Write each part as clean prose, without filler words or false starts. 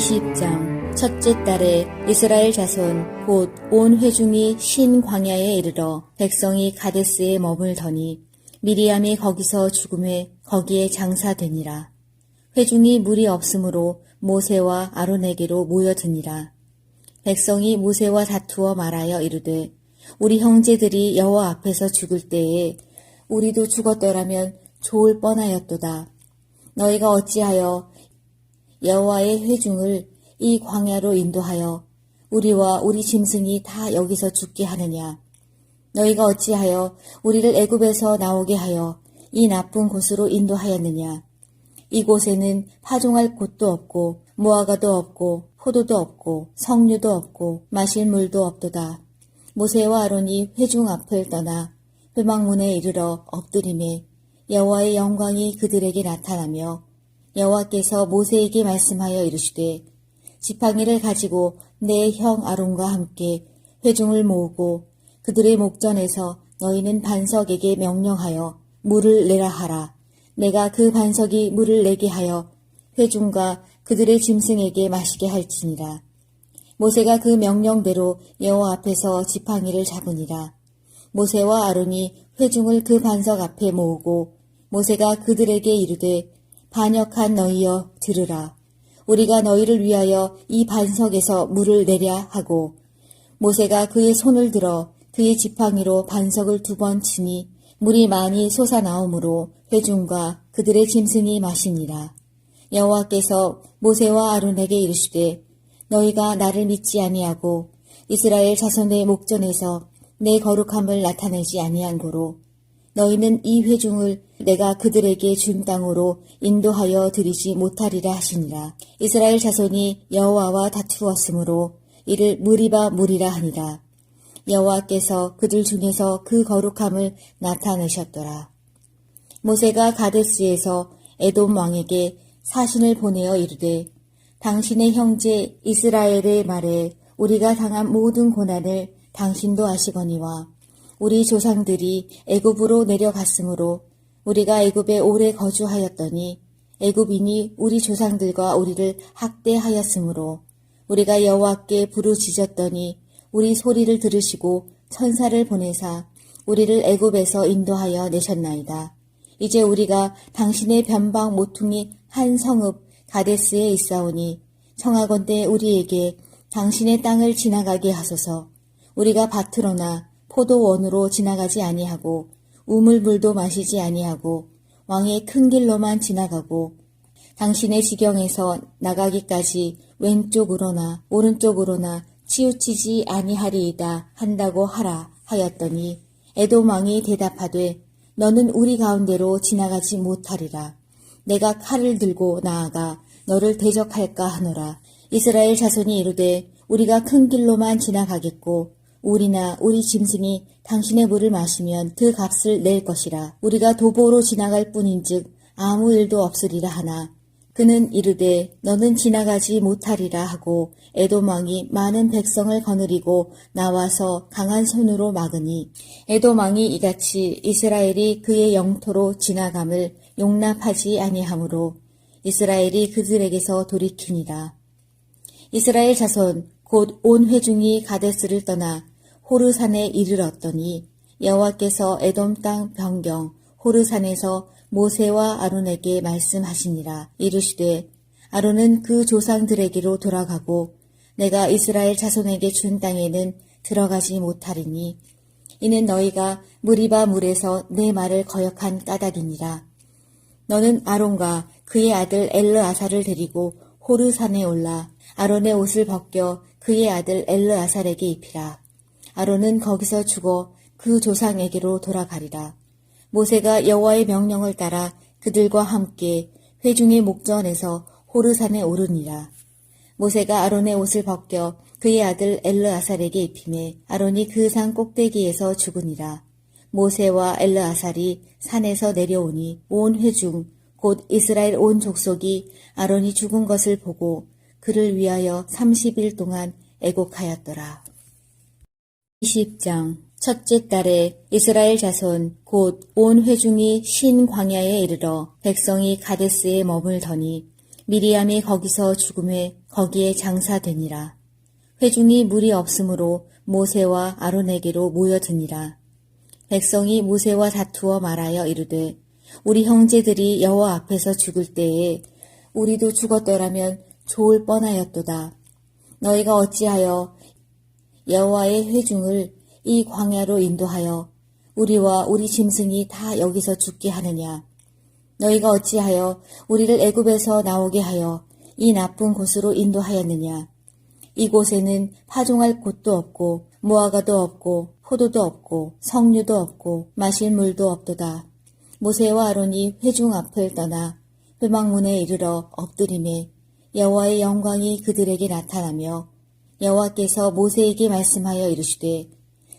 20장 첫째 달에 이스라엘 자손 곧 온 회중이 신 광야에 이르러 백성이 가데스에 머물더니 미리암이 거기서 죽음에 거기에 장사되니라. 회중이 물이 없으므로 모세와 아론에게로 모여드니라. 백성이 모세와 다투어 말하여 이르되 우리 형제들이 여호와 앞에서 죽을 때에 우리도 죽었더라면 좋을 뻔하였도다. 너희가 어찌하여 여호와의 회중을 이 광야로 인도하여 우리와 우리 짐승이 다 여기서 죽게 하느냐. 너희가 어찌하여 우리를 애굽에서 나오게 하여 이 나쁜 곳으로 인도하였느냐. 이곳에는 파종할 곳도 없고 무화과도 없고 포도도 없고 석류도 없고 마실 물도 없도다. 모세와 아론이 회중 앞을 떠나 회막문에 이르러 엎드리매 여호와의 영광이 그들에게 나타나며 여호와께서 모세에게 말씀하여 이르시되 지팡이를 가지고 내 형 아론과 함께 회중을 모으고 그들의 목전에서 너희는 반석에게 명령하여 물을 내라 하라. 내가 그 반석이 물을 내게 하여 회중과 그들의 짐승에게 마시게 할지니라. 모세가 그 명령대로 여호와 앞에서 지팡이를 잡으니라. 모세와 아론이 회중을 그 반석 앞에 모으고 모세가 그들에게 이르되 반역한 너희여 들으라. 우리가 너희를 위하여 이 반석에서 물을 내랴 하고 모세가 그의 손을 들어 그의 지팡이로 반석을 2번 치니 물이 많이 솟아나오므로 회중과 그들의 짐승이 마시니라. 여호와께서 모세와 아론에게 이르시되 너희가 나를 믿지 아니하고 이스라엘 자손의 목전에서 내 거룩함을 나타내지 아니한 고로 너희는 이 회중을 내가 그들에게 준 땅으로 인도하여 드리지 못하리라 하시니라. 이스라엘 자손이 여호와와 다투었으므로 이를 무리바 무리라 하니라. 여호와께서 그들 중에서 그 거룩함을 나타내셨더라. 모세가 가데스에서 에돔 왕에게 사신을 보내어 이르되 당신의 형제 이스라엘의 말에 우리가 당한 모든 고난을 당신도 아시거니와 우리 조상들이 애굽으로 내려갔으므로 우리가 애굽에 오래 거주하였더니 애굽인이 우리 조상들과 우리를 학대하였으므로 우리가 여호와께 부르짖었더니 우리 소리를 들으시고 천사를 보내사 우리를 애굽에서 인도하여 내셨나이다. 이제 우리가 당신의 변방 모퉁이 한 성읍 가데스에 있사오니 청하건대 우리에게 당신의 땅을 지나가게 하소서. 우리가 밭으로나 포도원으로 지나가지 아니하고 우물물도 마시지 아니하고 왕의 큰 길로만 지나가고 당신의 지경에서 나가기까지 왼쪽으로나 오른쪽으로나 치우치지 아니하리이다 한다고 하라 하였더니 에돔 왕이 대답하되 너는 우리 가운데로 지나가지 못하리라. 내가 칼을 들고 나아가 너를 대적할까 하노라. 이스라엘 자손이 이르되 우리가 큰 길로만 지나가겠고 우리나 우리 짐승이 당신의 물을 마시면 그 값을 낼 것이라. 우리가 도보로 지나갈 뿐인즉 아무 일도 없으리라 하나 그는 이르되 너는 지나가지 못하리라 하고 에돔 왕이 많은 백성을 거느리고 나와서 강한 손으로 막으니 에돔 왕이 이같이 이스라엘이 그의 영토로 지나감을 용납하지 아니하므로 이스라엘이 그들에게서 돌이키니라. 이스라엘 자손 곧 온 회중이 가데스를 떠나 호르산에 이르렀더니 여호와께서 에돔 땅 변경 호르산에서 모세와 아론에게 말씀하시니라. 이르시되 아론은 그 조상들에게로 돌아가고 내가 이스라엘 자손에게 준 땅에는 들어가지 못하리니 이는 너희가 무리바 물에서 내 말을 거역한 까닭이니라. 너는 아론과 그의 아들 엘르아살을 데리고 호르산에 올라 아론의 옷을 벗겨 그의 아들 엘르아살에게 입히라. 아론은 거기서 죽어 그 조상에게로 돌아가리라. 모세가 여호와의 명령을 따라 그들과 함께 회중의 목전에서 호르산에 오르니라. 모세가 아론의 옷을 벗겨 그의 아들 엘르아살에게 입히매 아론이 그 산 꼭대기에서 죽으니라. 모세와 엘르아살이 산에서 내려오니 온 회중 곧 이스라엘 온 족속이 아론이 죽은 것을 보고 그를 위하여 30일 동안 애곡하였더라. 20장 첫째 달에 이스라엘 자손 곧 온 회중이 신 광야에 이르러 백성이 가데스에 머물더니 미리암이 거기서 죽음에 거기에 장사되니라. 회중이 물이 없으므로 모세와 아론에게로 모여드니라. 백성이 모세와 다투어 말하여 이르되 우리 형제들이 여호와 앞에서 죽을 때에 우리도 죽었더라면 좋을 뻔하였도다. 너희가 어찌하여 여호와의 회중을 이 광야로 인도하여 우리와 우리 짐승이 다 여기서 죽게 하느냐. 너희가 어찌하여 우리를 애굽에서 나오게 하여 이 나쁜 곳으로 인도하였느냐. 이곳에는 파종할 곳도 없고 무화과도 없고 포도도 없고 석류도 없고 마실 물도 없도다. 모세와 아론이 회중 앞을 떠나 회막문에 이르러 엎드리매 여호와의 영광이 그들에게 나타나며 여호와께서 모세에게 말씀하여 이르시되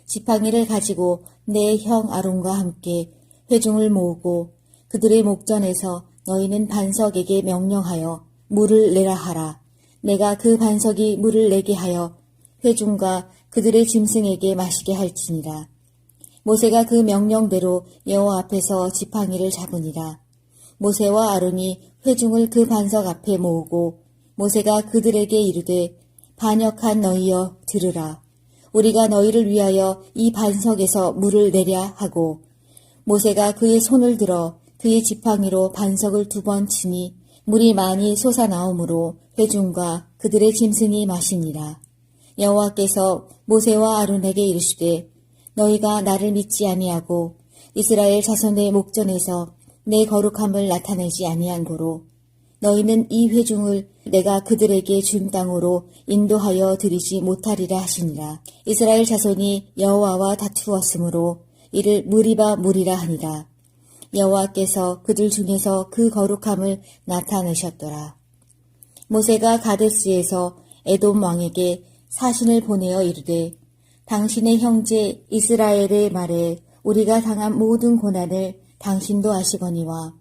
지팡이를 가지고 내 형 아론과 함께 회중을 모으고 그들의 목전에서 너희는 반석에게 명령하여 물을 내라 하라. 내가 그 반석이 물을 내게 하여 회중과 그들의 짐승에게 마시게 할지니라. 모세가 그 명령대로 여호와 앞에서 지팡이를 잡으니라. 모세와 아론이 회중을 그 반석 앞에 모으고 모세가 그들에게 이르되 반역한 너희여 들으라. 우리가 너희를 위하여 이 반석에서 물을 내랴 하고 모세가 그의 손을 들어 그의 지팡이로 반석을 2번 치니 물이 많이 솟아나오므로 회중과 그들의 짐승이 마시니라. 여호와께서 모세와 아론에게 이르시되 너희가 나를 믿지 아니하고 이스라엘 자손의 목전에서 내 거룩함을 나타내지 아니한 고로 너희는 이 회중을 내가 그들에게 준 땅으로 인도하여 드리지 못하리라 하시니라. 이스라엘 자손이 여호와와 다투었으므로 이를 무리바 무리라 하니라. 여호와께서 그들 중에서 그 거룩함을 나타내셨더라. 모세가 가데스에서 에돔 왕에게 사신을 보내어 이르되 당신의 형제 이스라엘의 말에 우리가 당한 모든 고난을 당신도 아시거니와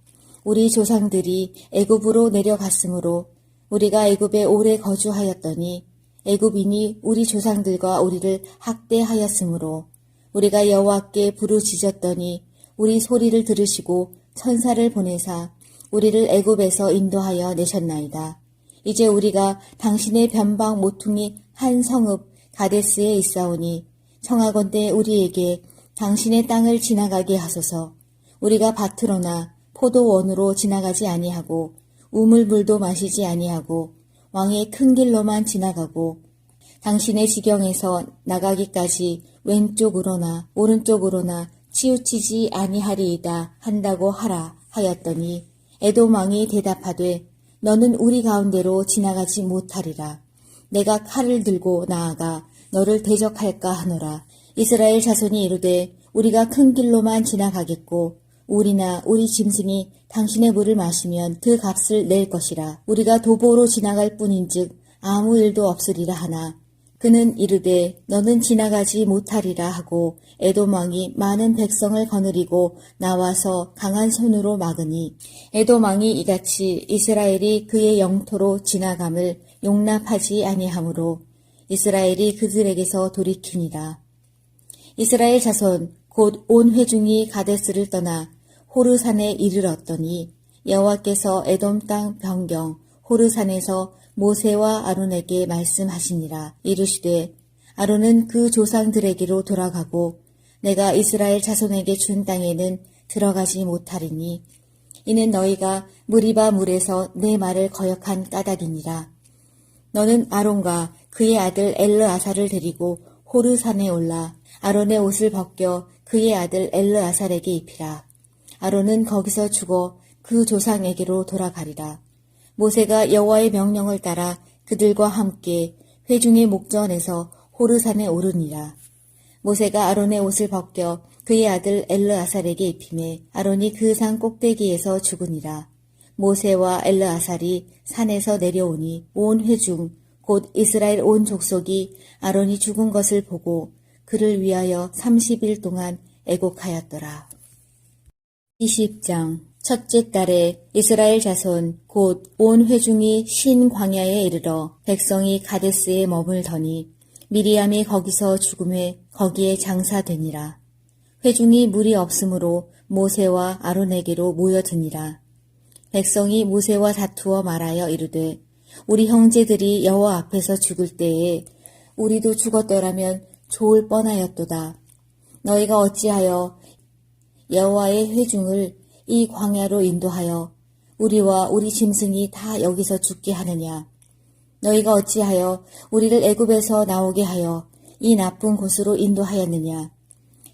우리 조상들이 애굽으로 내려갔으므로 우리가 애굽에 오래 거주하였더니 애굽인이 우리 조상들과 우리를 학대하였으므로 우리가 여호와께 부르짖었더니 우리 소리를 들으시고 천사를 보내사 우리를 애굽에서 인도하여 내셨나이다. 이제 우리가 당신의 변방 모퉁이 한 성읍 가데스에 있사오니 청하건대 우리에게 당신의 땅을 지나가게 하소서. 우리가 밭으로나 포도원으로 지나가지 아니하고 우물물도 마시지 아니하고 왕의 큰 길로만 지나가고 당신의 지경에서 나가기까지 왼쪽으로나 오른쪽으로나 치우치지 아니하리이다 한다고 하라 하였더니 에돔 왕이 대답하되 너는 우리 가운데로 지나가지 못하리라. 내가 칼을 들고 나아가 너를 대적할까 하노라. 이스라엘 자손이 이르되 우리가 큰 길로만 지나가겠고 우리나 우리 짐승이 당신의 물을 마시면 그 값을 낼 것이라. 우리가 도보로 지나갈 뿐인즉 아무 일도 없으리라 하나 그는 이르되 너는 지나가지 못하리라 하고 에돔 왕이 많은 백성을 거느리고 나와서 강한 손으로 막으니 에돔 왕이 이같이 이스라엘이 그의 영토로 지나감을 용납하지 아니하므로 이스라엘이 그들에게서 돌이키니라. 이스라엘 자손 곧 온 회중이 가데스를 떠나 호르산에 이르렀더니 여호와께서 에돔 땅 변경 호르산에서 모세와 아론에게 말씀하시니라. 이르시되 아론은 그 조상들에게로 돌아가고 내가 이스라엘 자손에게 준 땅에는 들어가지 못하리니 이는 너희가 무리바 물에서 내 말을 거역한 까닭이니라. 너는 아론과 그의 아들 엘르아살을 데리고 호르산에 올라 아론의 옷을 벗겨 그의 아들 엘르아살에게 입히라. 아론은 거기서 죽어 그 조상에게로 돌아가리라. 모세가 여호와의 명령을 따라 그들과 함께 회중의 목전에서 호르산에 오르니라. 모세가 아론의 옷을 벗겨 그의 아들 엘르아살에게 입히매 아론이 그 산 꼭대기에서 죽으니라. 모세와 엘르아살이 산에서 내려오니 온 회중 곧 이스라엘 온 족속이 아론이 죽은 것을 보고 그를 위하여 30일 동안 애곡하였더라. 20장 첫째 달에 이스라엘 자손 곧 온 회중이 신 광야에 이르러 백성이 가데스에 머물더니 미리암이 거기서 죽음에 거기에 장사되니라. 회중이 물이 없으므로 모세와 아론에게로 모여드니라. 백성이 모세와 다투어 말하여 이르되 우리 형제들이 여호와 앞에서 죽을 때에 우리도 죽었더라면 좋을 뻔하였도다. 너희가 어찌하여 여호와의 회중을 이 광야로 인도하여 우리와 우리 짐승이 다 여기서 죽게 하느냐. 너희가 어찌하여 우리를 애굽에서 나오게 하여 이 나쁜 곳으로 인도하였느냐.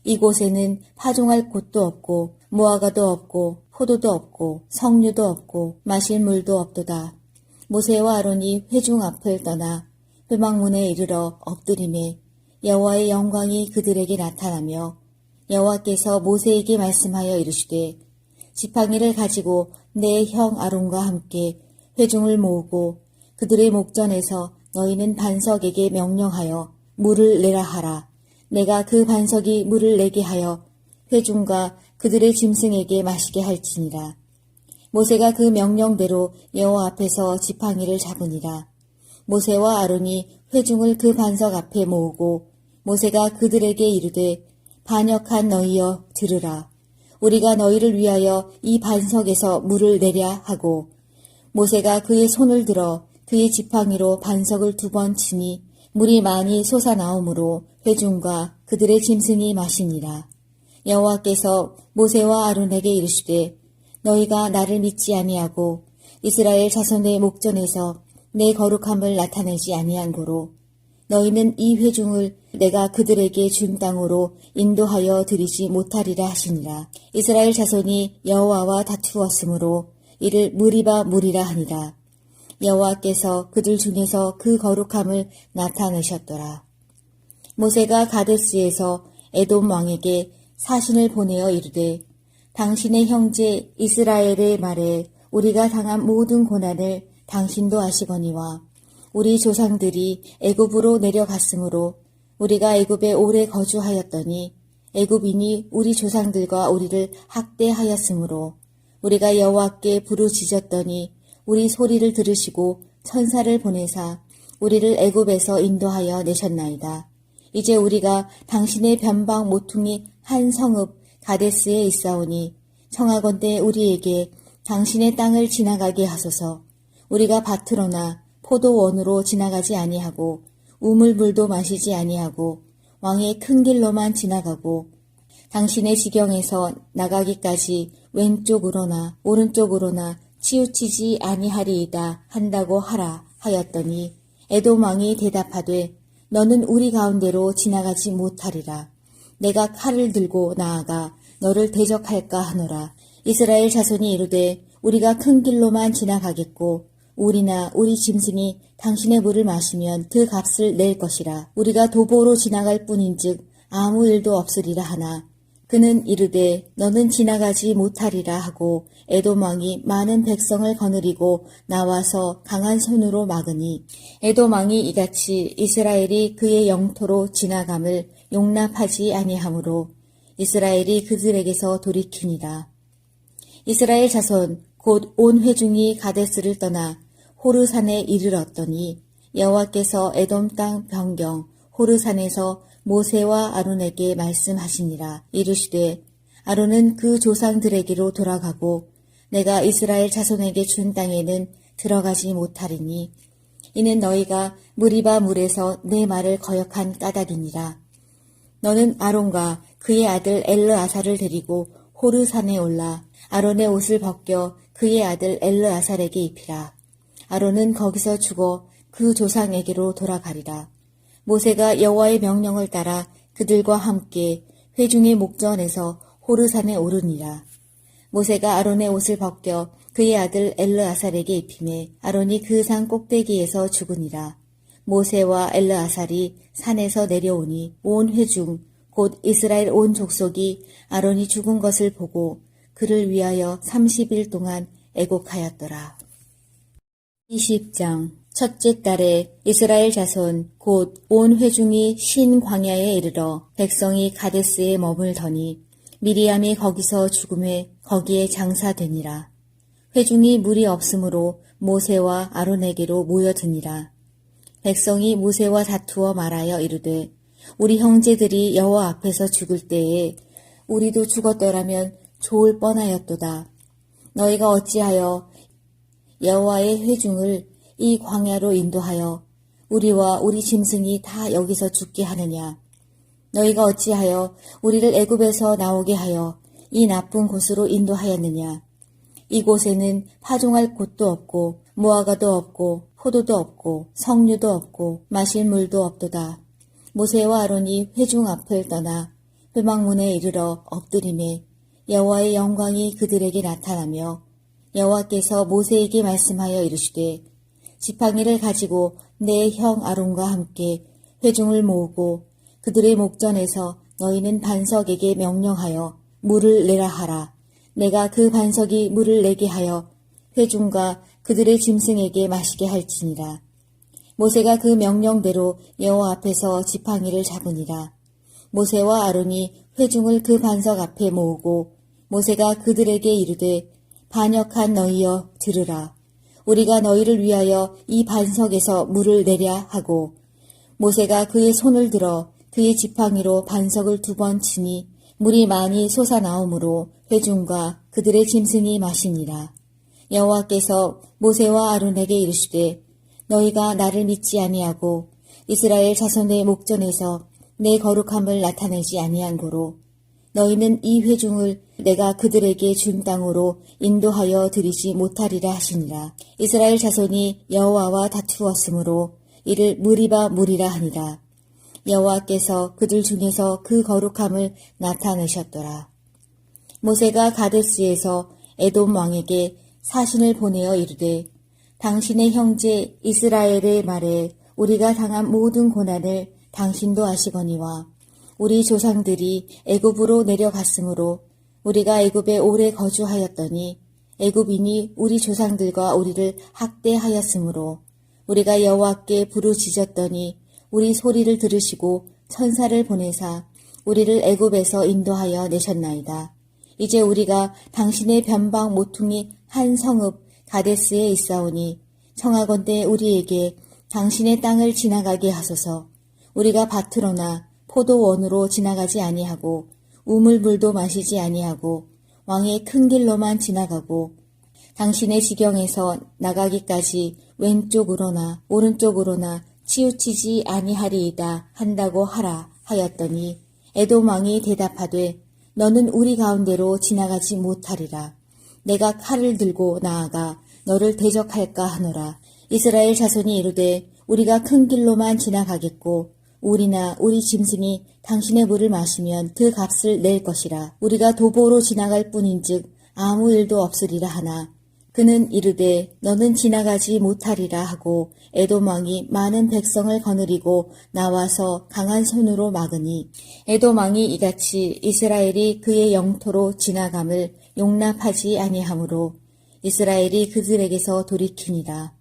이곳에는 파종할 곳도 없고 무화과도 없고 포도도 없고 석류도 없고 마실 물도 없도다. 모세와 아론이 회중 앞을 떠나 회막문에 이르러 엎드림에 여호와의 영광이 그들에게 나타나며 여호와께서 모세에게 말씀하여 이르시되 지팡이를 가지고 내 형 아론과 함께 회중을 모으고 그들의 목전에서 너희는 반석에게 명령하여 물을 내라 하라. 내가 그 반석이 물을 내게 하여 회중과 그들의 짐승에게 마시게 할지니라. 모세가 그 명령대로 여호와 앞에서 지팡이를 잡으니라. 모세와 아론이 회중을 그 반석 앞에 모으고 모세가 그들에게 이르되 반역한 너희여 들으라. 우리가 너희를 위하여 이 반석에서 물을 내랴 하고 모세가 그의 손을 들어 그의 지팡이로 반석을 2번 치니 물이 많이 솟아나오므로 회중과 그들의 짐승이 마시니라. 여호와께서 모세와 아론에게 이르시되 너희가 나를 믿지 아니하고 이스라엘 자손의 목전에서 내 거룩함을 나타내지 아니한 고로 너희는 이 회중을 내가 그들에게 준 땅으로 인도하여 드리지 못하리라 하시니라. 이스라엘 자손이 여호와와 다투었으므로 이를 무리바 무리라 하니라. 여호와께서 그들 중에서 그 거룩함을 나타내셨더라. 모세가 가데스에서 에돔 왕에게 사신을 보내어 이르되 당신의 형제 이스라엘의 말에 우리가 당한 모든 고난을 당신도 아시거니와 우리 조상들이 애굽으로 내려갔으므로 우리가 애굽에 오래 거주하였더니 애굽인이 우리 조상들과 우리를 학대하였으므로 우리가 여호와께 부르짖었더니 우리 소리를 들으시고 천사를 보내사 우리를 애굽에서 인도하여 내셨나이다. 이제 우리가 당신의 변방 모퉁이 한 성읍 가데스에 있사오니 청하건대 우리에게 당신의 땅을 지나가게 하소서. 우리가 밭으로나 포도원으로 지나가지 아니하고 우물물도 마시지 아니하고 왕의 큰 길로만 지나가고 당신의 지경에서 나가기까지 왼쪽으로나 오른쪽으로나 치우치지 아니하리이다 한다고 하라 하였더니 에돔 왕이 대답하되 너는 우리 가운데로 지나가지 못하리라. 내가 칼을 들고 나아가 너를 대적할까 하노라. 이스라엘 자손이 이르되 우리가 큰 길로만 지나가겠고 우리나 우리 짐승이 당신의 물을 마시면 그 값을 낼 것이라. 우리가 도보로 지나갈 뿐인즉 아무 일도 없으리라 하나 그는 이르되 너는 지나가지 못하리라 하고 에돔 왕이 많은 백성을 거느리고 나와서 강한 손으로 막으니 에돔 왕이 이같이 이스라엘이 그의 영토로 지나감을 용납하지 아니하므로 이스라엘이 그들에게서 돌이키니라. 이스라엘 자손 곧 온 회중이 가데스를 떠나 호르산에 이르렀더니 여호와께서 에돔 땅 변경 호르산에서 모세와 아론에게 말씀하시니라. 이르시되 아론은 그 조상들에게로 돌아가고 내가 이스라엘 자손에게 준 땅에는 들어가지 못하리니 이는 너희가 무리바 물에서 내 말을 거역한 까닭이니라. 너는 아론과 그의 아들 엘르아살을 데리고 호르산에 올라 아론의 옷을 벗겨 그의 아들 엘르아살에게 입히라. 아론은 거기서 죽어 그 조상에게로 돌아가리라. 모세가 여호와의 명령을 따라 그들과 함께 회중의 목전에서 호르산에 오르니라. 모세가 아론의 옷을 벗겨 그의 아들 엘르아살에게 입히매 아론이 그 산 꼭대기에서 죽으니라. 모세와 엘르아살이 산에서 내려오니 온 회중 곧 이스라엘 온 족속이 아론이 죽은 것을 보고 그를 위하여 30일 동안 애곡하였더라. 20장 첫째 달에 이스라엘 자손 곧 온 회중이 신 광야에 이르러 백성이 가데스에 머물더니 미리암이 거기서 죽음에 거기에 장사되니라. 회중이 물이 없으므로 모세와 아론에게로 모여드니라. 백성이 모세와 다투어 말하여 이르되 우리 형제들이 여호와 앞에서 죽을 때에 우리도 죽었더라면 좋을 뻔하였도다. 너희가 어찌하여 여호와의 회중을 이 광야로 인도하여 우리와 우리 짐승이 다 여기서 죽게 하느냐? 너희가 어찌하여 우리를 애굽에서 나오게 하여 이 나쁜 곳으로 인도하였느냐? 이곳에는 파종할 곳도 없고 무화과도 없고 포도도 없고 석류도 없고 마실 물도 없도다. 모세와 아론이 회중 앞을 떠나 회막문에 이르러 엎드리매 여호와의 영광이 그들에게 나타나며 여호와께서 모세에게 말씀하여 이르시되 지팡이를 가지고 내 형 아론과 함께 회중을 모으고 그들의 목전에서 너희는 반석에게 명령하여 물을 내라 하라. 내가 그 반석이 물을 내게 하여 회중과 그들의 짐승에게 마시게 할지니라. 모세가 그 명령대로 여호와 앞에서 지팡이를 잡으니라. 모세와 아론이 회중을 그 반석 앞에 모으고 모세가 그들에게 이르되 반역한 너희여 들으라. 우리가 너희를 위하여 이 반석에서 물을 내랴 하고 모세가 그의 손을 들어 그의 지팡이로 반석을 2번 치니 물이 많이 솟아나오므로 회중과 그들의 짐승이 마시니라. 여호와께서 모세와 아론에게 이르시되 너희가 나를 믿지 아니하고 이스라엘 자손의 목전에서 내 거룩함을 나타내지 아니한 고로 너희는 이 회중을 내가 그들에게 준 땅으로 인도하여 드리지 못하리라 하시니라. 이스라엘 자손이 여호와와 다투었으므로 이를 무리바 무리라 하니라. 여호와께서 그들 중에서 그 거룩함을 나타내셨더라. 모세가 가데스에서 에돔 왕에게 사신을 보내어 이르되 당신의 형제 이스라엘의 말에 우리가 당한 모든 고난을 당신도 아시거니와 우리 조상들이 애굽으로 내려갔으므로 우리가 애굽에 오래 거주하였더니 애굽인이 우리 조상들과 우리를 학대하였으므로 우리가 여호와께 부르짖었더니 우리 소리를 들으시고 천사를 보내사 우리를 애굽에서 인도하여 내셨나이다. 이제 우리가 당신의 변방 모퉁이 한 성읍 가데스에 있사오니 청하건대 우리에게 당신의 땅을 지나가게 하소서. 우리가 밭으로나 포도원으로 지나가지 아니하고 우물물도 마시지 아니하고 왕의 큰 길로만 지나가고 당신의 지경에서 나가기까지 왼쪽으로나 오른쪽으로나 치우치지 아니하리이다 한다고 하라 하였더니 에돔 왕이 대답하되 너는 우리 가운데로 지나가지 못하리라. 내가 칼을 들고 나아가 너를 대적할까 하노라. 이스라엘 자손이 이르되 우리가 큰 길로만 지나가겠고 우리나 우리 짐승이 당신의 물을 마시면 그 값을 낼 것이라. 우리가 도보로 지나갈 뿐인즉 아무 일도 없으리라 하나 그는 이르되 너는 지나가지 못하리라 하고 에돔 왕이 많은 백성을 거느리고 나와서 강한 손으로 막으니 에돔 왕이 이같이 이스라엘이 그의 영토로 지나감을 용납하지 아니하므로 이스라엘이 그들에게서 돌이키니라.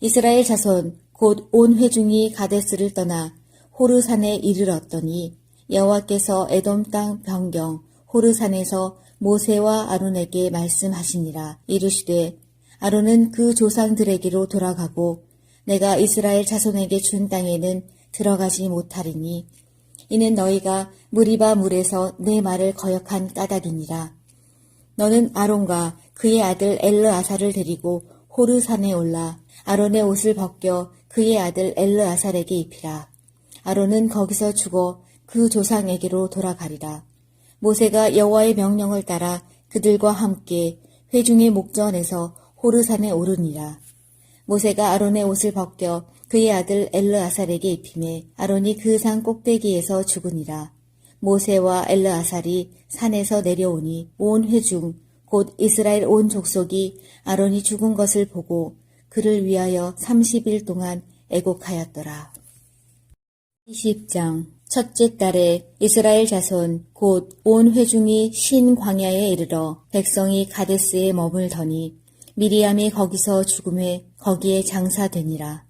이스라엘 자손 곧 온 회중이 가데스를 떠나 호르산에 이르렀더니 여호와께서 에돔 땅 변경 호르산에서 모세와 아론에게 말씀하시니라. 이르시되 아론은 그 조상들에게로 돌아가고 내가 이스라엘 자손에게 준 땅에는 들어가지 못하리니 이는 너희가 무리바 물에서 내 말을 거역한 까닭이니라. 너는 아론과 그의 아들 엘르아살을 데리고 호르산에 올라 아론의 옷을 벗겨 그의 아들 엘르아살에게 입히라. 아론은 거기서 죽어 그 조상에게로 돌아가리라. 모세가 여호와의 명령을 따라 그들과 함께 회중의 목전에서 호르산에 오르니라. 모세가 아론의 옷을 벗겨 그의 아들 엘르아살에게 입히매 아론이 그 산 꼭대기에서 죽으니라. 모세와 엘르아살이 산에서 내려오니 온 회중 곧 이스라엘 온 족속이 아론이 죽은 것을 보고 그를 위하여 30일 동안 애곡하였더라. 20장 첫째 달에 이스라엘 자손 곧 온 회중이 신 광야에 이르러 백성이 가데스에 머물더니 미리암이 거기서 죽음에 거기에 장사되니라.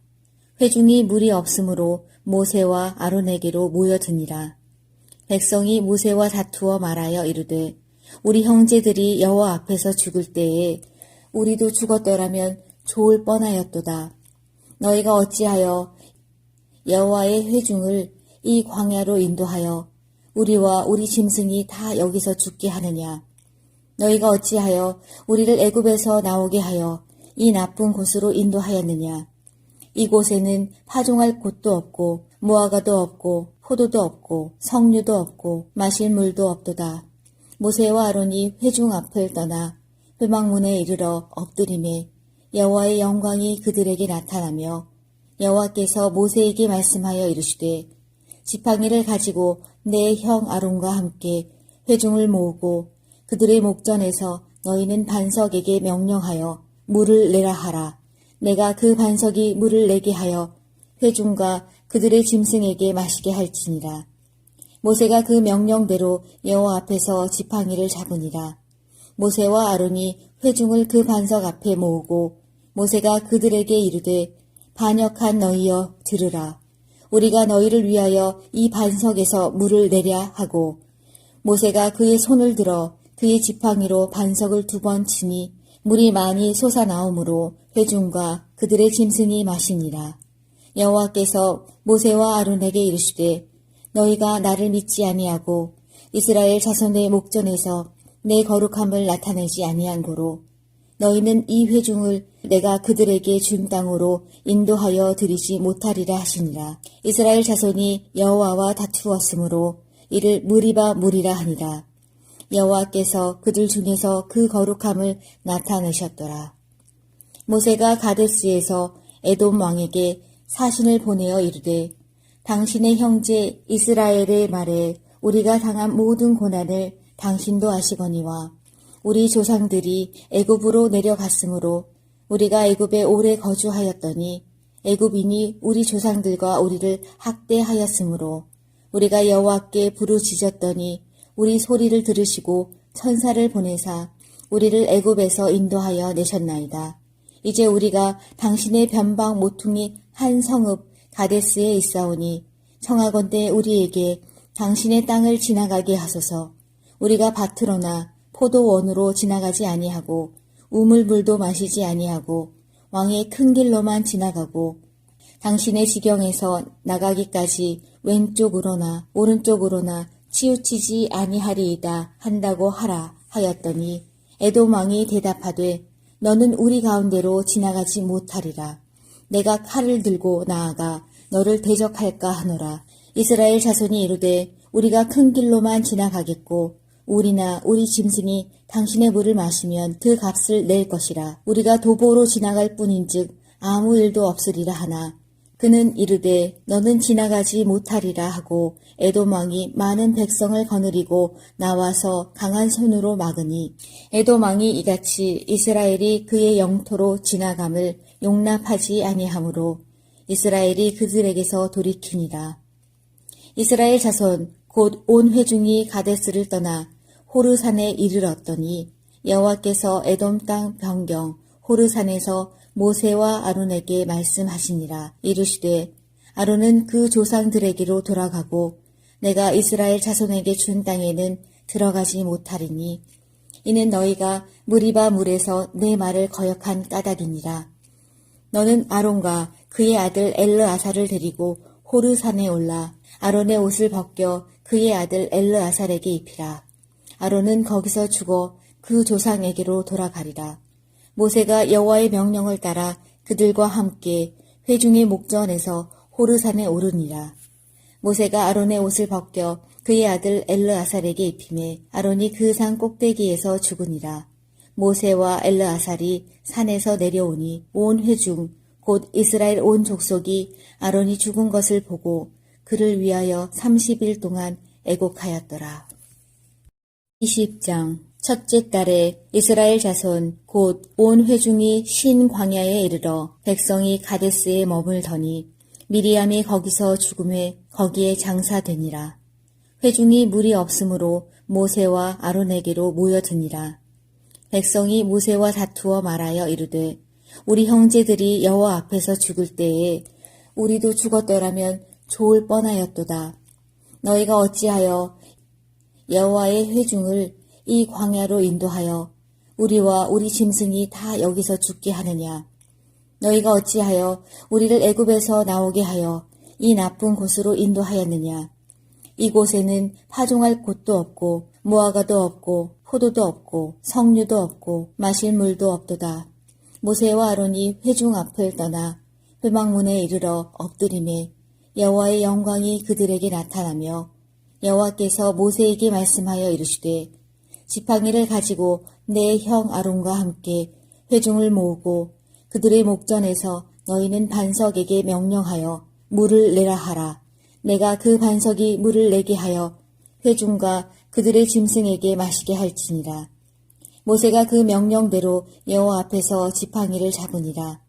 회중이 물이 없으므로 모세와 아론에게로 모여드니라. 백성이 모세와 다투어 말하여 이르되 우리 형제들이 여호와 앞에서 죽을 때에 우리도 죽었더라면 좋을 뻔하였도다. 너희가 어찌하여 여호와의 회중을 이 광야로 인도하여 우리와 우리 짐승이 다 여기서 죽게 하느냐. 너희가 어찌하여 우리를 애굽에서 나오게 하여 이 나쁜 곳으로 인도하였느냐? 이곳에는 파종할 곳도 없고 무화과도 없고 포도도 없고 석류도 없고 마실 물도 없도다. 모세와 아론이 회중 앞을 떠나 회막문에 이르러 엎드림에 여호와의 영광이 그들에게 나타나며 여호와께서 모세에게 말씀하여 이르시되 지팡이를 가지고 내 형 아론과 함께 회중을 모으고 그들의 목전에서 너희는 반석에게 명령하여 물을 내라 하라. 내가 그 반석이 물을 내게 하여 회중과 그들의 짐승에게 마시게 할지니라. 모세가 그 명령대로 여호와 앞에서 지팡이를 잡으니라. 모세와 아론이 회중을 그 반석 앞에 모으고 모세가 그들에게 이르되 반역한 너희여 들으라. 우리가 너희를 위하여 이 반석에서 물을 내랴 하고 모세가 그의 손을 들어 그의 지팡이로 반석을 2번 치니 물이 많이 솟아나오므로 회중과 그들의 짐승이 마시니라. 여호와께서 모세와 아론에게 이르시되 너희가 나를 믿지 아니하고 이스라엘 자손의 목전에서 내 거룩함을 나타내지 아니한 고로 너희는 이 회중을 내가 그들에게 준 땅으로 인도하여 드리지 못하리라 하시니라. 이스라엘 자손이 여호와와 다투었으므로 이를 무리바 무리라 하니라. 여호와께서 그들 중에서 그 거룩함을 나타내셨더라. 모세가 가데스에서 에돔 왕에게 사신을 보내어 이르되 당신의 형제 이스라엘의 말에 우리가 당한 모든 고난을 당신도 아시거니와 우리 조상들이 애굽으로 내려갔으므로 우리가 애굽에 오래 거주하였더니 애굽인이 우리 조상들과 우리를 학대하였으므로 우리가 여호와께 부르짖었더니 우리 소리를 들으시고 천사를 보내사 우리를 애굽에서 인도하여 내셨나이다. 이제 우리가 당신의 변방 모퉁이 한 성읍 가데스에 있사오니 청하건대 우리에게 당신의 땅을 지나가게 하소서. 우리가 밭으로나 포도원으로 지나가지 아니하고 우물물도 마시지 아니하고 왕의 큰 길로만 지나가고 당신의 지경에서 나가기까지 왼쪽으로나 오른쪽으로나 치우치지 아니하리이다 한다고 하라 하였더니 에돔 왕이 대답하되 너는 우리 가운데로 지나가지 못하리라. 내가 칼을 들고 나아가 너를 대적할까 하노라. 이스라엘 자손이 이르되 우리가 큰 길로만 지나가겠고 우리나 우리 짐승이 당신의 물을 마시면 그 값을 낼 것이라. 우리가 도보로 지나갈 뿐인즉 아무 일도 없으리라 하나 그는 이르되 너는 지나가지 못하리라 하고 에돔 왕이 많은 백성을 거느리고 나와서 강한 손으로 막으니 에돔 왕이 이같이 이스라엘이 그의 영토로 지나감을 용납하지 아니하므로 이스라엘이 그들에게서 돌이키니라. 이스라엘 자손 곧 온 회중이 가데스를 떠나 호르산에 이르렀더니 여호와께서 에돔 땅 변경 호르산에서 모세와 아론에게 말씀하시니라. 이르시되 아론은 그 조상들에게로 돌아가고 내가 이스라엘 자손에게 준 땅에는 들어가지 못하리니 이는 너희가 무리바 물에서 내 말을 거역한 까닭이니라. 너는 아론과 그의 아들 엘르아살을 데리고 호르산에 올라 아론의 옷을 벗겨 그의 아들 엘르아살에게 입히라. 아론은 거기서 죽어 그 조상에게로 돌아가리라. 모세가 여호와의 명령을 따라 그들과 함께 회중의 목전에서 호르산에 오르니라. 모세가 아론의 옷을 벗겨 그의 아들 엘르아살에게 입히매 아론이 그 산 꼭대기에서 죽으니라. 모세와 엘르아살이 산에서 내려오니 온 회중 곧 이스라엘 온 족속이 아론이 죽은 것을 보고 그를 위하여 30일 동안 애곡하였더라. 20장 첫째 달에 이스라엘 자손 곧 온 회중이 신 광야에 이르러 백성이 가데스에 머물더니 미리암이 거기서 죽음에 거기에 장사되니라. 회중이 물이 없으므로 모세와 아론에게로 모여드니라. 백성이 모세와 다투어 말하여 이르되 우리 형제들이 여호와 앞에서 죽을 때에 우리도 죽었더라면 좋을 뻔하였도다. 너희가 어찌하여 여호와의 회중을 이 광야로 인도하여 우리와 우리 짐승이 다 여기서 죽게 하느냐. 너희가 어찌하여 우리를 애굽에서 나오게 하여 이 나쁜 곳으로 인도하였느냐. 이곳에는 파종할 곳도 없고 무화과도 없고 포도도 없고 석류도 없고 마실 물도 없도다. 모세와 아론이 회중 앞을 떠나 회막문에 이르러 엎드림에 여호와의 영광이 그들에게 나타나며 여호와께서 모세에게 말씀하여 이르시되 지팡이를 가지고 내 형 아론과 함께 회중을 모으고 그들의 목전에서 너희는 반석에게 명령하여 물을 내라 하라. 내가 그 반석이 물을 내게 하여 회중과 그들의 짐승에게 마시게 할지니라. 모세가 그 명령대로 여호와 앞에서 지팡이를 잡으니라.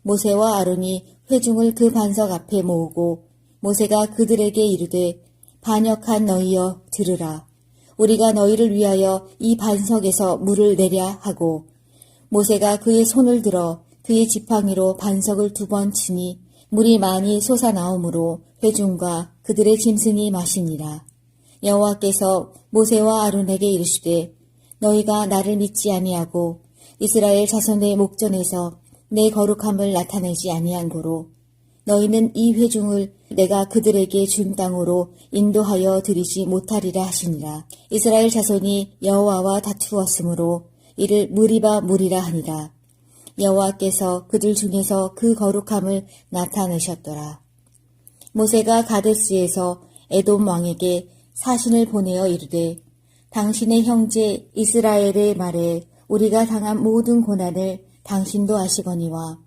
모세와 아론이 회중을 그 반석 앞에 모으고 모세가 그들에게 이르되 반역한 너희여 들으라. 우리가 너희를 위하여 이 반석에서 물을 내랴 하고 모세가 그의 손을 들어 그의 지팡이로 반석을 2번 치니 물이 많이 솟아나오므로 회중과 그들의 짐승이 마시니라. 여호와께서 모세와 아론에게 이르시되 너희가 나를 믿지 아니하고 이스라엘 자손의 목전에서 내 거룩함을 나타내지 아니한 고로 너희는 이 회중을 내가 그들에게 준 땅으로 인도하여 드리지 못하리라 하시니라. 이스라엘 자손이 여호와와 다투었으므로 이를 무리바 무리라 하니라. 여호와께서 그들 중에서 그 거룩함을 나타내셨더라. 모세가 가데스에서 에돔 왕에게 사신을 보내어 이르되 당신의 형제 이스라엘의 말에 우리가 당한 모든 고난을 당신도 아시거니와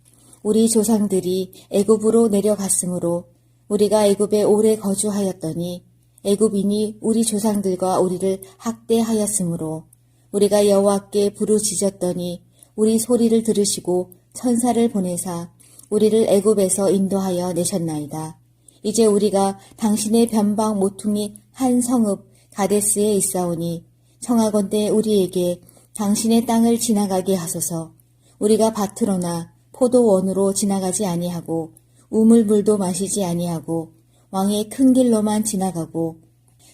우리 조상들이 애굽으로 내려갔으므로 우리가 애굽에 오래 거주하였더니 애굽인이 우리 조상들과 우리를 학대하였으므로 우리가 여호와께 부르짖었더니 우리 소리를 들으시고 천사를 보내사 우리를 애굽에서 인도하여 내셨나이다. 이제 우리가 당신의 변방 모퉁이 한 성읍 가데스에 있사오니 청하건대 우리에게 당신의 땅을 지나가게 하소서. 우리가 밭으로나 포도원으로 지나가지 아니하고 우물물도 마시지 아니하고 왕의 큰 길로만 지나가고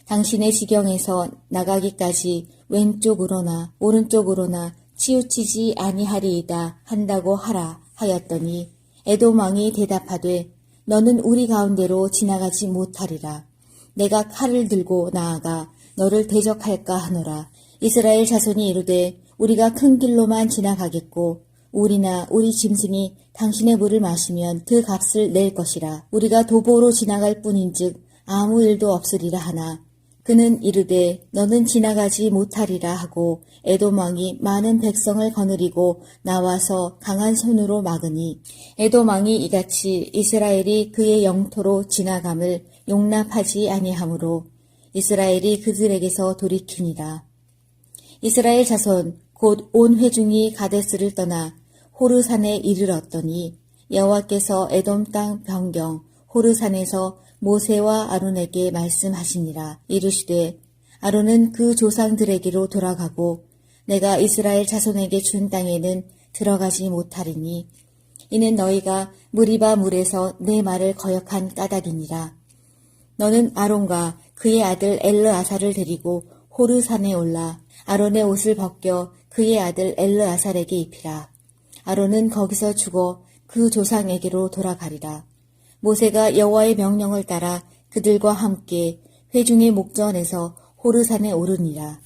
당신의 지경에서 나가기까지 왼쪽으로나 오른쪽으로나 치우치지 아니하리이다 한다고 하라 하였더니 에돔 왕이 대답하되 너는 우리 가운데로 지나가지 못하리라. 내가 칼을 들고 나아가 너를 대적할까 하노라. 이스라엘 자손이 이르되 우리가 큰 길로만 지나가겠고 우리나 우리 짐승이 당신의 물을 마시면 그 값을 낼 것이라. 우리가 도보로 지나갈 뿐인즉 아무 일도 없으리라 하나 그는 이르되 너는 지나가지 못하리라 하고 에돔 왕이 많은 백성을 거느리고 나와서 강한 손으로 막으니 에돔 왕이 이같이 이스라엘이 그의 영토로 지나감을 용납하지 아니하므로 이스라엘이 그들에게서 돌이키니라. 이스라엘 자손 곧 온 회중이 가데스를 떠나 호르산에 이르렀더니 여호와께서 에돔 땅 변경 호르산에서 모세와 아론에게 말씀하시니라. 이르시되 아론은 그 조상들에게로 돌아가고 내가 이스라엘 자손에게 준 땅에는 들어가지 못하리니 이는 너희가 무리바 물에서 내 말을 거역한 까닭이니라. 너는 아론과 그의 아들 엘르아살을 데리고 호르산에 올라 아론의 옷을 벗겨 그의 아들 엘르아살에게 입히라. 아론은 거기서 죽어 그 조상에게로 돌아가리라. 모세가 여호와의 명령을 따라 그들과 함께 회중의 목전에서 호르산에 오르니라.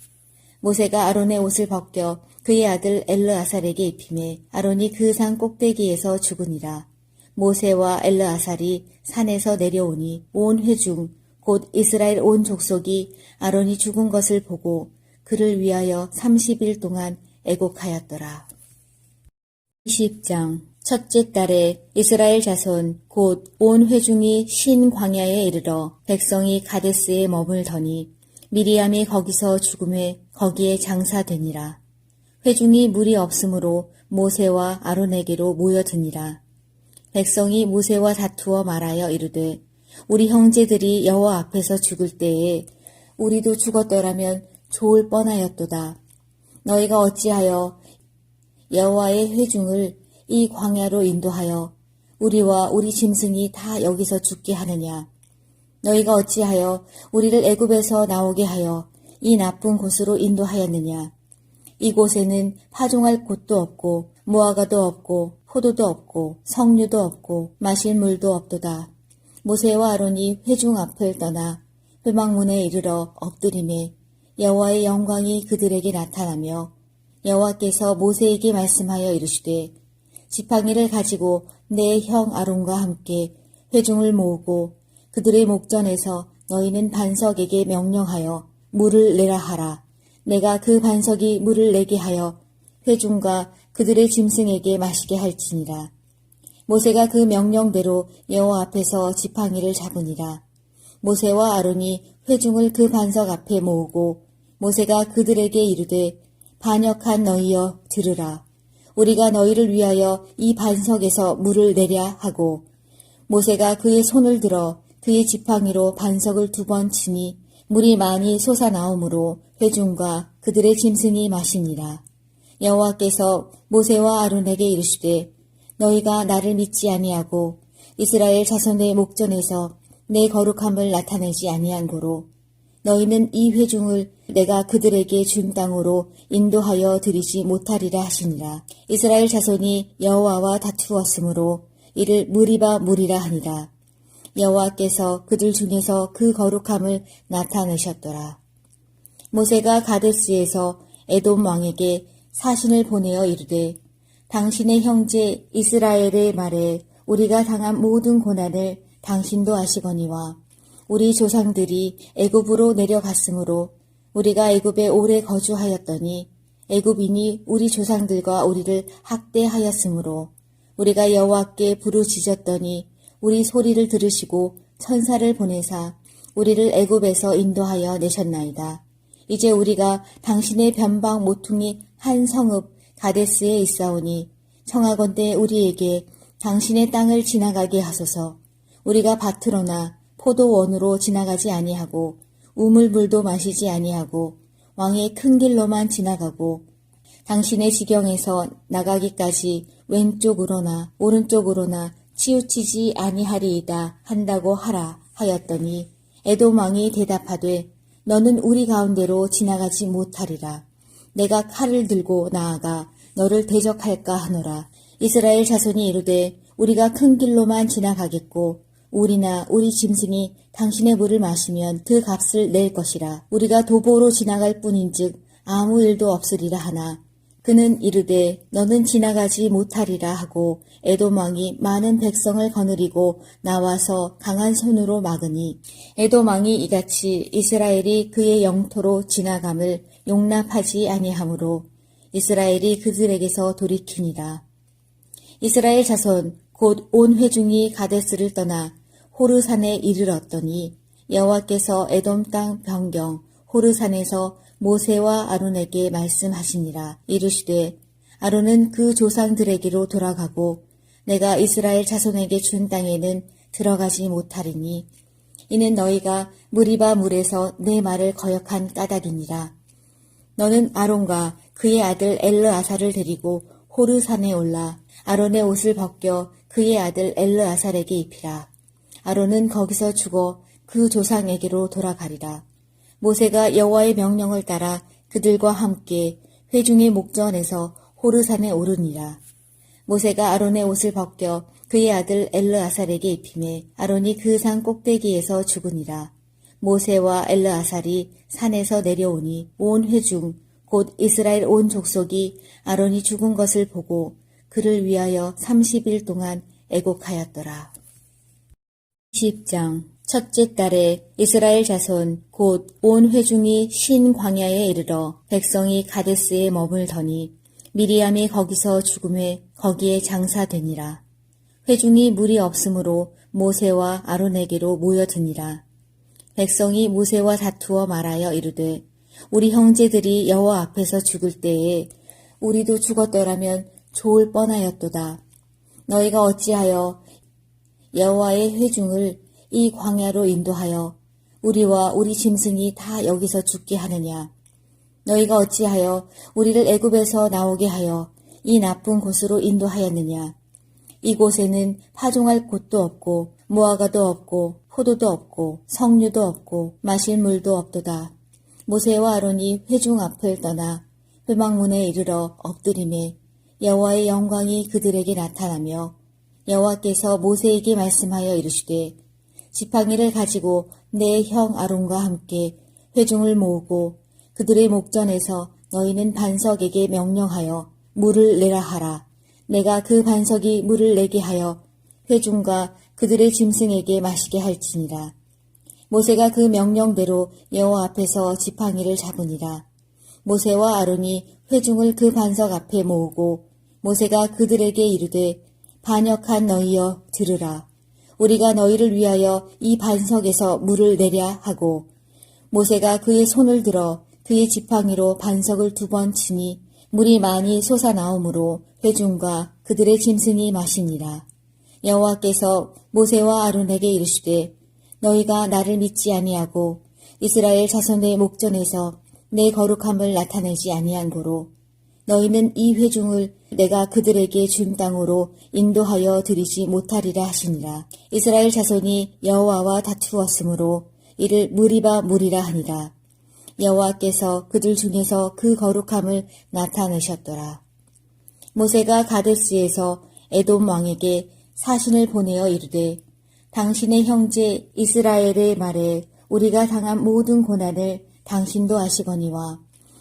모세가 아론의 옷을 벗겨 그의 아들 엘르아살에게 입히매 아론이 그 산 꼭대기에서 죽으니라. 모세와 엘르아살이 산에서 내려오니 온 회중 곧 이스라엘 온 족속이 아론이 죽은 것을 보고 그를 위하여 30일 동안 애곡하였더라. 20장 첫째 달에 이스라엘 자손 곧 온 회중이 신 광야에 이르러 백성이 가데스에 머물더니 미리암이 거기서 죽음에 거기에 장사되니라. 회중이 물이 없으므로 모세와 아론에게로 모여드니라. 백성이 모세와 다투어 말하여 이르되 우리 형제들이 여호와 앞에서 죽을 때에 우리도 죽었더라면 좋을 뻔하였도다. 너희가 어찌하여 여호와의 회중을 이 광야로 인도하여 우리와 우리 짐승이 다 여기서 죽게 하느냐. 너희가 어찌하여 우리를 애굽에서 나오게 하여 이 나쁜 곳으로 인도하였느냐. 이곳에는 파종할 곳도 없고 무화과도 없고 포도도 없고 석류도 없고 마실 물도 없도다. 모세와 아론이 회중 앞을 떠나 회막문에 이르러 엎드림에 여호와의 영광이 그들에게 나타나며 여호와께서 모세에게 말씀하여 이르시되 지팡이를 가지고 내 형 아론과 함께 회중을 모으고 그들의 목전에서 너희는 반석에게 명령하여 물을 내라 하라. 내가 그 반석이 물을 내게 하여 회중과 그들의 짐승에게 마시게 할지니라. 모세가 그 명령대로 여호와 앞에서 지팡이를 잡으니라. 모세와 아론이 회중을 그 반석 앞에 모으고 모세가 그들에게 이르되 반역한 너희여 들으라. 우리가 너희를 위하여 이 반석에서 물을 내랴 하고 모세가 그의 손을 들어 그의 지팡이로 반석을 2번 치니 물이 많이 솟아나오므로 회중과 그들의 짐승이 마시니라. 여호와께서 모세와 아론에게 이르시되 너희가 나를 믿지 아니하고 이스라엘 자손의 목전에서 내 거룩함을 나타내지 아니한 고로 너희는 이 회중을 내가 그들에게 준 땅으로 인도하여 드리지 못하리라 하시니라. 이스라엘 자손이 여호와와 다투었으므로 이를 무리바 무리라 하니라. 여호와께서 그들 중에서 그 거룩함을 나타내셨더라. 모세가 가데스에서 에돔 왕에게 사신을 보내어 이르되 당신의 형제 이스라엘의 말에 우리가 당한 모든 고난을 당신도 아시거니와 우리 조상들이 애굽으로 내려갔으므로 우리가 애굽에 오래 거주하였더니 애굽인이 우리 조상들과 우리를 학대하였으므로 우리가 여호와께 부르짖었더니 우리 소리를 들으시고 천사를 보내사 우리를 애굽에서 인도하여 내셨나이다. 이제 우리가 당신의 변방 모퉁이 한 성읍 가데스에 있사오니 청하건대 우리에게 당신의 땅을 지나가게 하소서. 우리가 밭으로나 포도원으로 지나가지 아니하고 우물물도 마시지 아니하고 왕의 큰 길로만 지나가고 당신의 지경에서 나가기까지 왼쪽으로나 오른쪽으로나 치우치지 아니하리이다 한다고 하라 하였더니 에돔 왕이 대답하되 너는 우리 가운데로 지나가지 못하리라. 내가 칼을 들고 나아가 너를 대적할까 하노라. 이스라엘 자손이 이르되 우리가 큰 길로만 지나가겠고 우리나 우리 짐승이 당신의 물을 마시면 그 값을 낼 것이라. 우리가 도보로 지나갈 뿐인즉 아무 일도 없으리라 하나 그는 이르되 너는 지나가지 못하리라 하고 에돔 왕이 많은 백성을 거느리고 나와서 강한 손으로 막으니 에돔 왕이 이같이 이스라엘이 그의 영토로 지나감을 용납하지 아니하므로 이스라엘이 그들에게서 돌이키니라. 이스라엘 자손 곧 온 회중이 가데스를 떠나 호르산에 이르렀더니 여호와께서 에돔 땅 변경 호르산에서 모세와 아론에게 말씀하시니라. 이르시되 아론은 그 조상들에게로 돌아가고 내가 이스라엘 자손에게 준 땅에는 들어가지 못하리니 이는 너희가 무리바 물에서 내 말을 거역한 까닭이니라. 너는 아론과 그의 아들 엘르아살을 데리고 호르산에 올라 아론의 옷을 벗겨 그의 아들 엘르아살에게 입히라. 아론은 거기서 죽어 그 조상에게로 돌아가리라. 모세가 여호와의 명령을 따라 그들과 함께 회중의 목전에서 호르산에 오르니라. 모세가 아론의 옷을 벗겨 그의 아들 엘르아살에게 입히매 아론이 그 산 꼭대기에서 죽으니라. 모세와 엘르아살이 산에서 내려오니 온 회중 곧 이스라엘 온 족속이 아론이 죽은 것을 보고 그를 위하여 30일 동안 애곡하였더라. 10장 첫째 달에 이스라엘 자손 곧 온 회중이 신 광야에 이르러 백성이 가데스에 머물더니 미리암이 거기서 죽음에 거기에 장사되니라. 회중이 물이 없으므로 모세와 아론에게로 모여드니라. 백성이 모세와 다투어 말하여 이르되 우리 형제들이 여호와 앞에서 죽을 때에 우리도 죽었더라면 좋을 뻔하였도다. 너희가 어찌하여 여호와의 회중을 이 광야로 인도하여 우리와 우리 짐승이 다 여기서 죽게 하느냐. 너희가 어찌하여 우리를 애굽에서 나오게 하여 이 나쁜 곳으로 인도하였느냐. 이곳에는 파종할 곳도 없고 무화과도 없고 포도도 없고 석류도 없고 마실 물도 없도다. 모세와 아론이 회중 앞을 떠나 회막문에 이르러 엎드리매 여호와의 영광이 그들에게 나타나며 여호와께서 모세에게 말씀하여 이르시되 지팡이를 가지고 내 형 아론과 함께 회중을 모으고 그들의 목전에서 너희는 반석에게 명령하여 물을 내라 하라. 내가 그 반석이 물을 내게 하여 회중과 그들의 짐승에게 마시게 할지니라. 모세가 그 명령대로 여호와 앞에서 지팡이를 잡으니라. 모세와 아론이 회중을 그 반석 앞에 모으고 모세가 그들에게 이르되 반역한 너희여 들으라. 우리가 너희를 위하여 이 반석에서 물을 내랴 하고 모세가 그의 손을 들어 그의 지팡이로 반석을 2번 치니 물이 많이 솟아나오므로 회중과 그들의 짐승이 마시니라. 여호와께서 모세와 아론에게 이르시되 너희가 나를 믿지 아니하고 이스라엘 자손의 목전에서 내 거룩함을 나타내지 아니한 고로 너희는 이 회중을 내가 그들에게 준 땅으로 인도하여 드리지 못하리라 하시니라. 이스라엘 자손이 여호와와 다투었으므로 이를 무리바 무리라 하니라. 여호와께서 그들 중에서 그 거룩함을 나타내셨더라. 모세가 가데스에서 에돔 왕에게 사신을 보내어 이르되 당신의 형제 이스라엘의 말에 우리가 당한 모든 고난을 당신도 아시거니와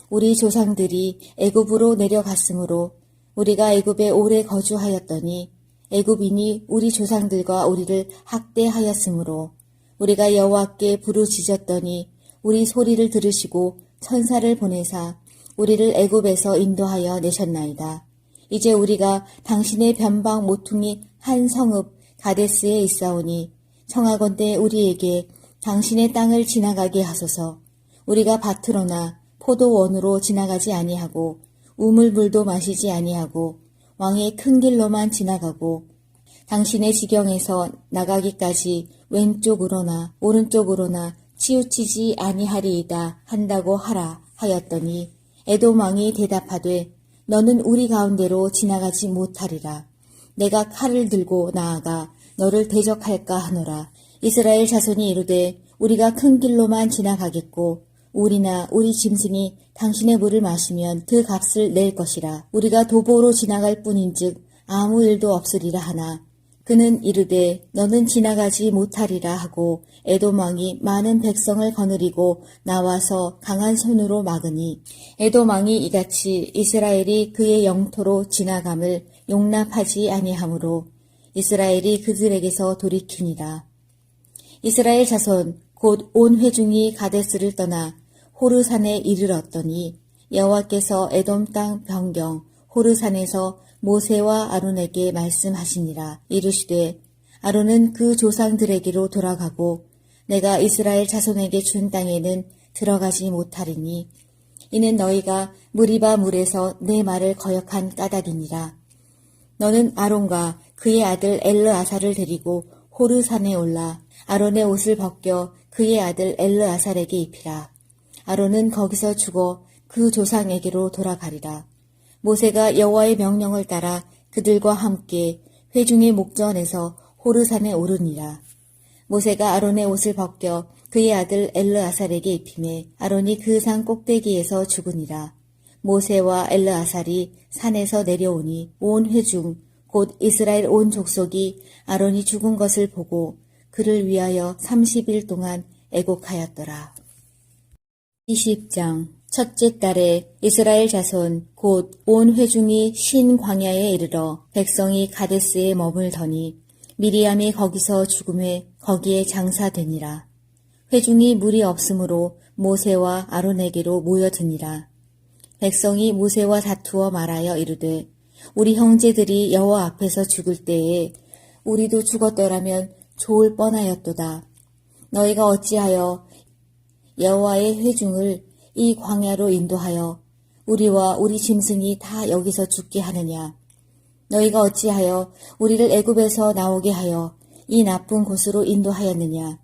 우리 조상들이 애굽으로 내려갔으므로 우리가 애굽에 오래 거주하였더니 애굽인이 우리 조상들과 우리를 학대하였으므로 우리가 여호와께 부르짖었더니 우리 소리를 들으시고 천사를 보내사 우리를 애굽에서 인도하여 내셨나이다. 이제 우리가 당신의 변방 모퉁이 한 성읍 가데스에 있사오니 청하건대 우리에게 당신의 땅을 지나가게 하소서. 우리가 밭으로나 포도원으로 지나가지 아니하고 우물물도 마시지 아니하고 왕의 큰 길로만 지나가고 당신의 지경에서 나가기까지 왼쪽으로나 오른쪽으로나 치우치지 아니하리이다 한다고 하라 하였더니 에돔 왕이 대답하되 너는 우리 가운데로 지나가지 못하리라. 내가 칼을 들고 나아가 너를 대적할까 하노라. 이스라엘 자손이 이르되 우리가 큰 길로만 지나가겠고 우리나 우리 짐승이 당신의 물을 마시면 그 값을 낼 것이라. 우리가 도보로 지나갈 뿐인즉 아무 일도 없으리라 하나 그는 이르되 너는 지나가지 못하리라 하고 에돔 왕이 많은 백성을 거느리고 나와서 강한 손으로 막으니 에돔 왕이 이같이 이스라엘이 그의 영토로 지나감을 용납하지 아니하므로 이스라엘이 그들에게서 돌이키니라. 이스라엘 자손 곧 온 회중이 가데스를 떠나 호르산에 이르렀더니 여호와께서 에돔 땅 변경 호르산에서 모세와 아론에게 말씀하시니라. 이르시되 아론은 그 조상들에게로 돌아가고 내가 이스라엘 자손에게 준 땅에는 들어가지 못하리니 이는 너희가 무리바 물에서 내 말을 거역한 까닭이니라. 너는 아론과 그의 아들 엘르아살을 데리고 호르산에 올라 아론의 옷을 벗겨 그의 아들 엘르아살에게 입히라. 아론은 거기서 죽어 그 조상에게로 돌아가리라. 모세가 여호와의 명령을 따라 그들과 함께 회중의 목전에서 호르산에 오르니라. 모세가 아론의 옷을 벗겨 그의 아들 엘르아살에게 입히매 아론이 그 산 꼭대기에서 죽으니라. 모세와 엘르아살이 산에서 내려오니 온 회중 곧 이스라엘 온 족속이 아론이 죽은 것을 보고 그를 위하여 30일 동안 애곡하였더라. 20장 첫째 달에 이스라엘 자손 곧 온 회중이 신 광야에 이르러 백성이 가데스에 머물더니 미리암이 거기서 죽음에 거기에 장사되니라. 회중이 물이 없으므로 모세와 아론에게로 모여드니라. 백성이 모세와 다투어 말하여 이르되 우리 형제들이 여호와 앞에서 죽을 때에 우리도 죽었더라면 좋을 뻔하였도다. 너희가 어찌하여 여호와의 회중을 이 광야로 인도하여 우리와 우리 짐승이 다 여기서 죽게 하느냐. 너희가 어찌하여 우리를 애굽에서 나오게 하여 이 나쁜 곳으로 인도하였느냐.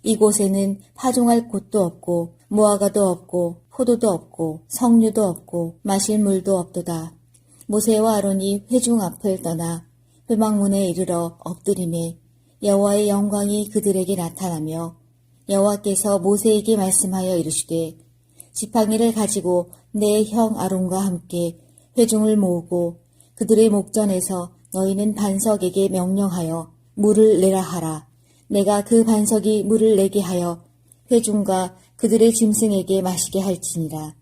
이곳에는 파종할 곳도 없고 무화과도 없고 포도도 없고 석류도 없고 마실 물도 없도다. 모세와 아론이 회중 앞을 떠나 회막문에 이르러 엎드리매 여호와의 영광이 그들에게 나타나며 여호와께서 모세에게 말씀하여 이르시되 지팡이를 가지고 내 형 아론과 함께 회중을 모으고 그들의 목전에서 너희는 반석에게 명령하여 물을 내라 하라. 내가 그 반석이 물을 내게 하여 회중과 그들의 짐승에게 마시게 할지니라.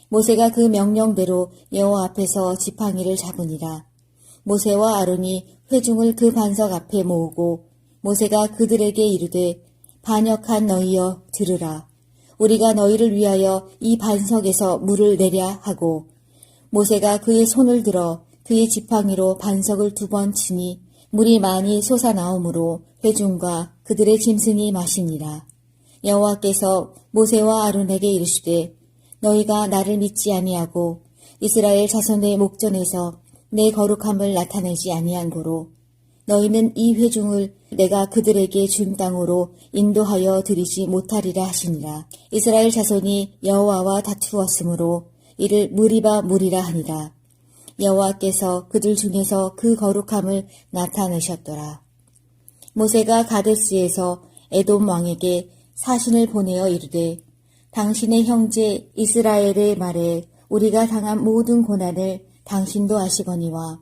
모세가 그 명령대로 여호와 앞에서 지팡이를 잡으니라. 모세와 아론이 회중을 그 반석 앞에 모으고 모세가 그들에게 이르되 반역한 너희여 들으라. 우리가 너희를 위하여 이 반석에서 물을 내랴 하고 모세가 그의 손을 들어 그의 지팡이로 반석을 2번 치니 물이 많이 솟아나오므로 회중과 그들의 짐승이 마시니라. 여호와께서 모세와 아론에게 이르시되 너희가 나를 믿지 아니하고 이스라엘 자손의 목전에서 내 거룩함을 나타내지 아니한 고로 너희는 이 회중을 내가 그들에게 준 땅으로 인도하여 드리지 못하리라 하시니라. 이스라엘 자손이 여호와와 다투었으므로 이를 무리바 무리라 하니라. 여호와께서 그들 중에서 그 거룩함을 나타내셨더라. 모세가 가데스에서 에돔 왕에게 사신을 보내어 이르되 당신의 형제 이스라엘의 말에 우리가 당한 모든 고난을 당신도 아시거니와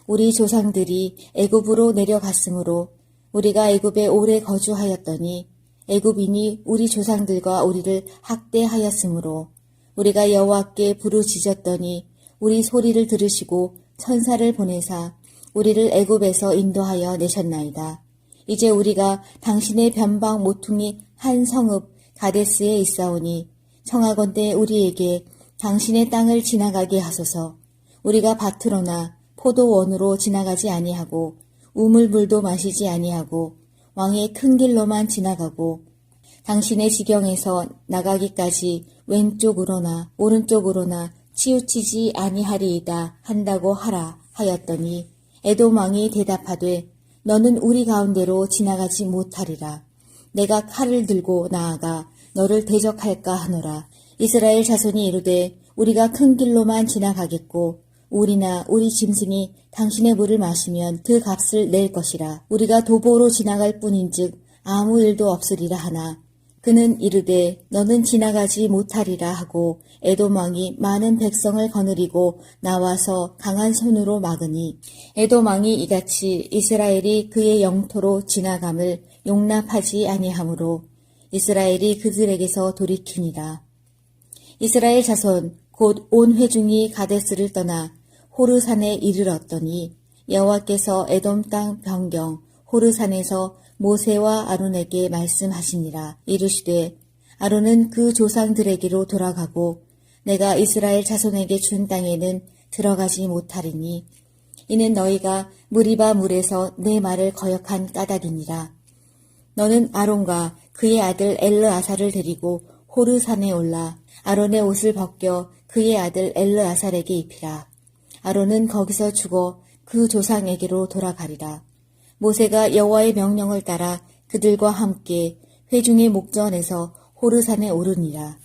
우리 조상들이 애굽으로 내려갔으므로 우리가 애굽에 오래 거주하였더니 애굽인이 우리 조상들과 우리를 학대하였으므로 우리가 여호와께 부르짖었더니 우리 소리를 들으시고 천사를 보내사 우리를 애굽에서 인도하여 내셨나이다. 이제 우리가 당신의 변방 모퉁이 한 성읍 가데스에 있사오니 청하건대 우리에게 당신의 땅을 지나가게 하소서. 우리가 밭으로나 포도원으로 지나가지 아니하고 우물물도 마시지 아니하고 왕의 큰 길로만 지나가고 당신의 지경에서 나가기까지 왼쪽으로나 오른쪽으로나 치우치지 아니하리이다 한다고 하라 하였더니 에돔 왕이 대답하되 너는 우리 가운데로 지나가지 못하리라. 내가 칼을 들고 나아가 너를 대적할까 하노라. 이스라엘 자손이 이르되 우리가 큰 길로만 지나가겠고 우리나 우리 짐승이 당신의 물을 마시면 그 값을 낼 것이라. 우리가 도보로 지나갈 뿐인즉 아무 일도 없으리라 하나 그는 이르되 너는 지나가지 못하리라 하고 에돔 왕이 많은 백성을 거느리고 나와서 강한 손으로 막으니 에돔 왕이 이같이 이스라엘이 그의 영토로 지나감을 용납하지 아니하므로 이스라엘이 그들에게서 돌이키니라. 이스라엘 자손 곧 온 회중이 가데스를 떠나 호르산에 이르렀더니 여호와께서 에돔 땅 변경 호르산에서 모세와 아론에게 말씀하시니라. 이르시되 아론은 그 조상들에게로 돌아가고 내가 이스라엘 자손에게 준 땅에는 들어가지 못하리니 이는 너희가 무리바 물에서 내 말을 거역한 까닭이니라. 너는 아론과 그의 아들 엘르아살을 데리고 호르산에 올라 아론의 옷을 벗겨 그의 아들 엘르아살에게 입히라. 아론은 거기서 죽어 그 조상에게로 돌아가리라. 모세가 여호와의 명령을 따라 그들과 함께 회중의 목전에서 호르산에 오르니라.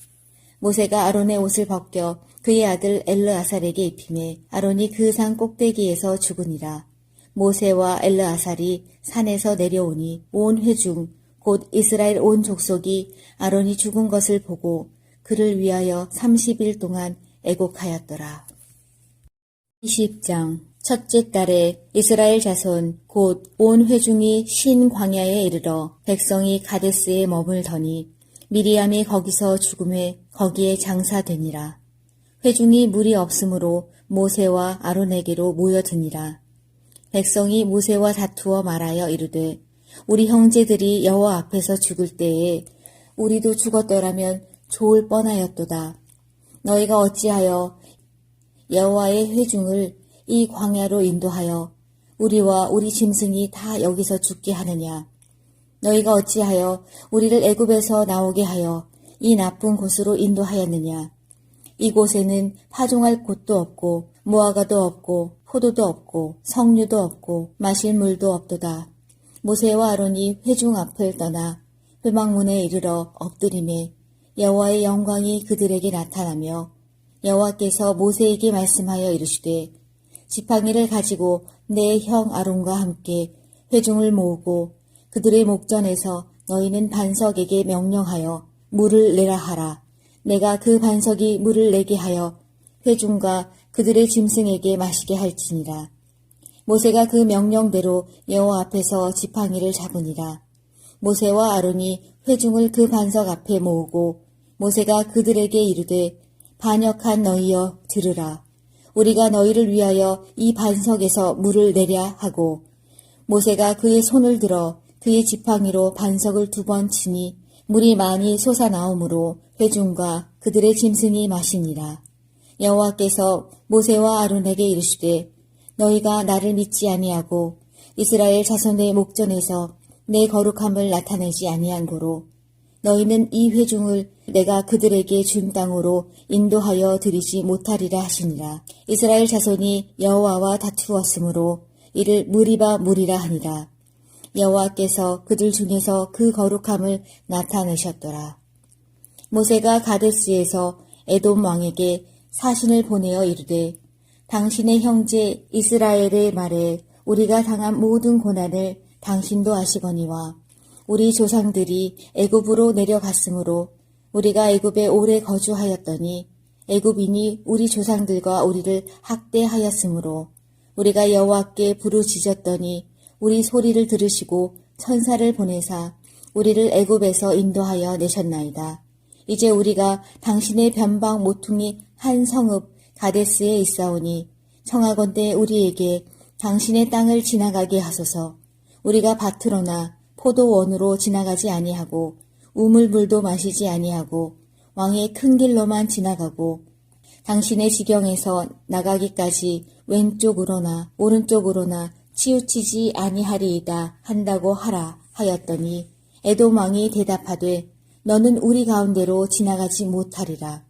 모세가 아론의 옷을 벗겨 그의 아들 엘르아살에게 입히매 아론이 그 산 꼭대기에서 죽으니라. 모세와 엘르아살이 산에서 내려오니 온 회중 곧 이스라엘 온 족속이 아론이 죽은 것을 보고 그를 위하여 30일 동안 애곡하였더라. 20장 첫째 달에 이스라엘 자손 곧 온 회중이 신 광야에 이르러 백성이 가데스에 머물더니 미리암이 거기서 죽음에 거기에 장사되니라. 회중이 물이 없으므로 모세와 아론에게로 모여드니라. 백성이 모세와 다투어 말하여 이르되 우리 형제들이 여호와 앞에서 죽을 때에 우리도 죽었더라면 좋을 뻔하였도다. 너희가 어찌하여 여호와의 회중을 이 광야로 인도하여 우리와 우리 짐승이 다 여기서 죽게 하느냐. 너희가 어찌하여 우리를 애굽에서 나오게 하여 이 나쁜 곳으로 인도하였느냐. 이곳에는 파종할 곳도 없고 무화과도 없고 포도도 없고 석류도 없고 마실 물도 없도다. 모세와 아론이 회중 앞을 떠나 회막문에 이르러 엎드리매 여호와의 영광이 그들에게 나타나며 여호와께서 모세에게 말씀하여 이르시되 지팡이를 가지고 내 형 아론과 함께 회중을 모으고 그들의 목전에서 너희는 반석에게 명령하여 물을 내라 하라. 내가 그 반석이 물을 내게 하여 회중과 그들의 짐승에게 마시게 할지니라. 모세가 그 명령대로 여호와 앞에서 지팡이를 잡으니라. 모세와 아론이 회중을 그 반석 앞에 모으고 모세가 그들에게 이르되 반역한 너희여 들으라. 우리가 너희를 위하여 이 반석에서 물을 내랴 하고 모세가 그의 손을 들어 그의 지팡이로 반석을 2번 치니 물이 많이 솟아나오므로 회중과 그들의 짐승이 마시니라. 여호와께서 모세와 아론에게 이르시되 너희가 나를 믿지 아니하고 이스라엘 자손의 목전에서 내 거룩함을 나타내지 아니한 고로 너희는 이 회중을 내가 그들에게 준 땅으로 인도하여 드리지 못하리라 하시니라. 이스라엘 자손이 여호와와 다투었으므로 이를 무리바 무리라 하니라. 여호와께서 그들 중에서 그 거룩함을 나타내셨더라. 모세가 가데스에서 에돔 왕에게 사신을 보내어 이르되 당신의 형제 이스라엘의 말에 우리가 당한 모든 고난을 당신도 아시거니와 우리 조상들이 애굽으로 내려갔으므로 우리가 애굽에 오래 거주하였더니 애굽인이 우리 조상들과 우리를 학대하였으므로 우리가 여호와께 부르짖었더니 우리 소리를 들으시고 천사를 보내사 우리를 애굽에서 인도하여 내셨나이다. 이제 우리가 당신의 변방 모퉁이 한 성읍 가데스에 있사오니 청하건대 우리에게 당신의 땅을 지나가게 하소서. 우리가 밭으로나 포도원으로 지나가지 아니하고 우물물도 마시지 아니하고 왕의 큰 길로만 지나가고 당신의 지경에서 나가기까지 왼쪽으로나 오른쪽으로나 치우치지 아니하리이다 한다고 하라 하였더니 에돔 왕이 대답하되 너는 우리 가운데로 지나가지 못하리라.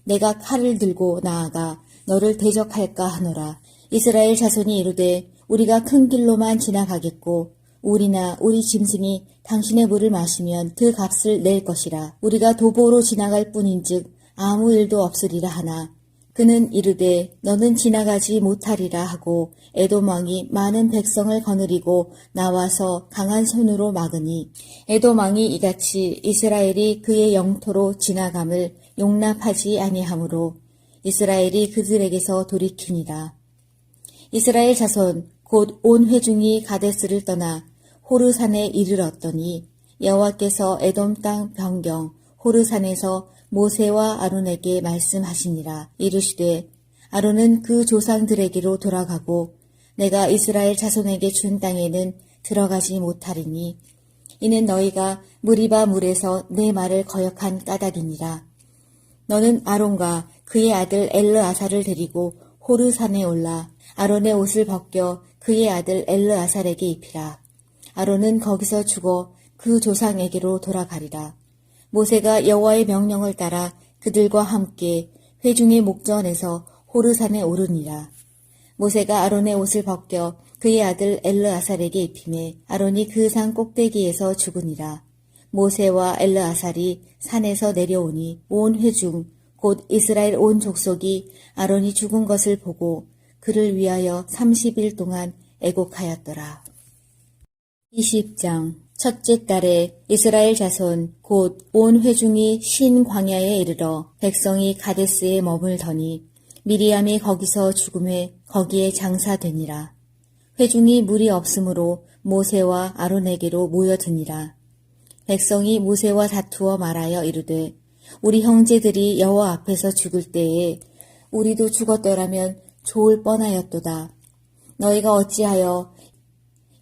내가 칼을 들고 나아가 너를 대적할까 하노라. 이스라엘 자손이 이르되 우리가 큰 길로만 지나가겠고 우리나 우리 짐승이 당신의 물을 마시면 그 값을 낼 것이라. 우리가 도보로 지나갈 뿐인즉 아무 일도 없으리라 하나 그는 이르되 너는 지나가지 못하리라 하고 에돔 왕이 많은 백성을 거느리고 나와서 강한 손으로 막으니 에돔 왕이 이같이 이스라엘이 그의 영토로 지나감을 용납하지 아니하므로 이스라엘이 그들에게서 돌이키니라. 이스라엘 자손 곧 온 회중이 가데스를 떠나 호르산에 이르렀더니 여호와께서 에돔 땅 변경 호르산에서 모세와 아론에게 말씀하시니라. 이르시되 아론은 그 조상들에게로 돌아가고 내가 이스라엘 자손에게 준 땅에는 들어가지 못하리니 이는 너희가 무리바 물에서 내 말을 거역한 까닭이니라. 너는 아론과 그의 아들 엘르아살을 데리고 호르산에 올라 아론의 옷을 벗겨 그의 아들 엘르아살에게 입히라. 아론은 거기서 죽어 그 조상에게로 돌아가리라. 모세가 여호와의 명령을 따라 그들과 함께 회중의 목전에서 호르산에 오르니라. 모세가 아론의 옷을 벗겨 그의 아들 엘르아살에게 입히매 아론이 그 산 꼭대기에서 죽으니라. 모세와 엘르아살이 산에서 내려오니 온 회중 곧 이스라엘 온 족속이 아론이 죽은 것을 보고 그를 위하여 30일 동안 애곡하였더라. 20장 첫째 달에 이스라엘 자손 곧 온 회중이 신 광야에 이르러 백성이 가데스에 머물더니 미리암이 거기서 죽음에 거기에 장사되니라. 회중이 물이 없으므로 모세와 아론에게로 모여드니라. 백성이 모세와 다투어 말하여 이르되 우리 형제들이 여호와 앞에서 죽을 때에 우리도 죽었더라면 좋을 뻔하였도다. 너희가 어찌하여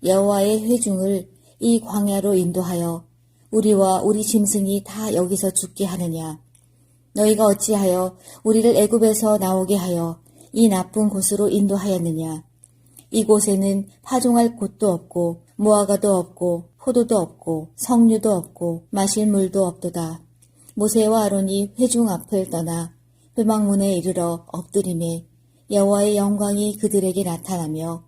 여호와의 회중을 이 광야로 인도하여 우리와 우리 짐승이 다 여기서 죽게 하느냐. 너희가 어찌하여 우리를 애굽에서 나오게 하여 이 나쁜 곳으로 인도하였느냐. 이곳에는 파종할 곳도 없고 무화과도 없고 포도도 없고 석류도 없고 마실 물도 없도다. 모세와 아론이 회중 앞을 떠나 회막문에 이르러 엎드리매 여호와의 영광이 그들에게 나타나며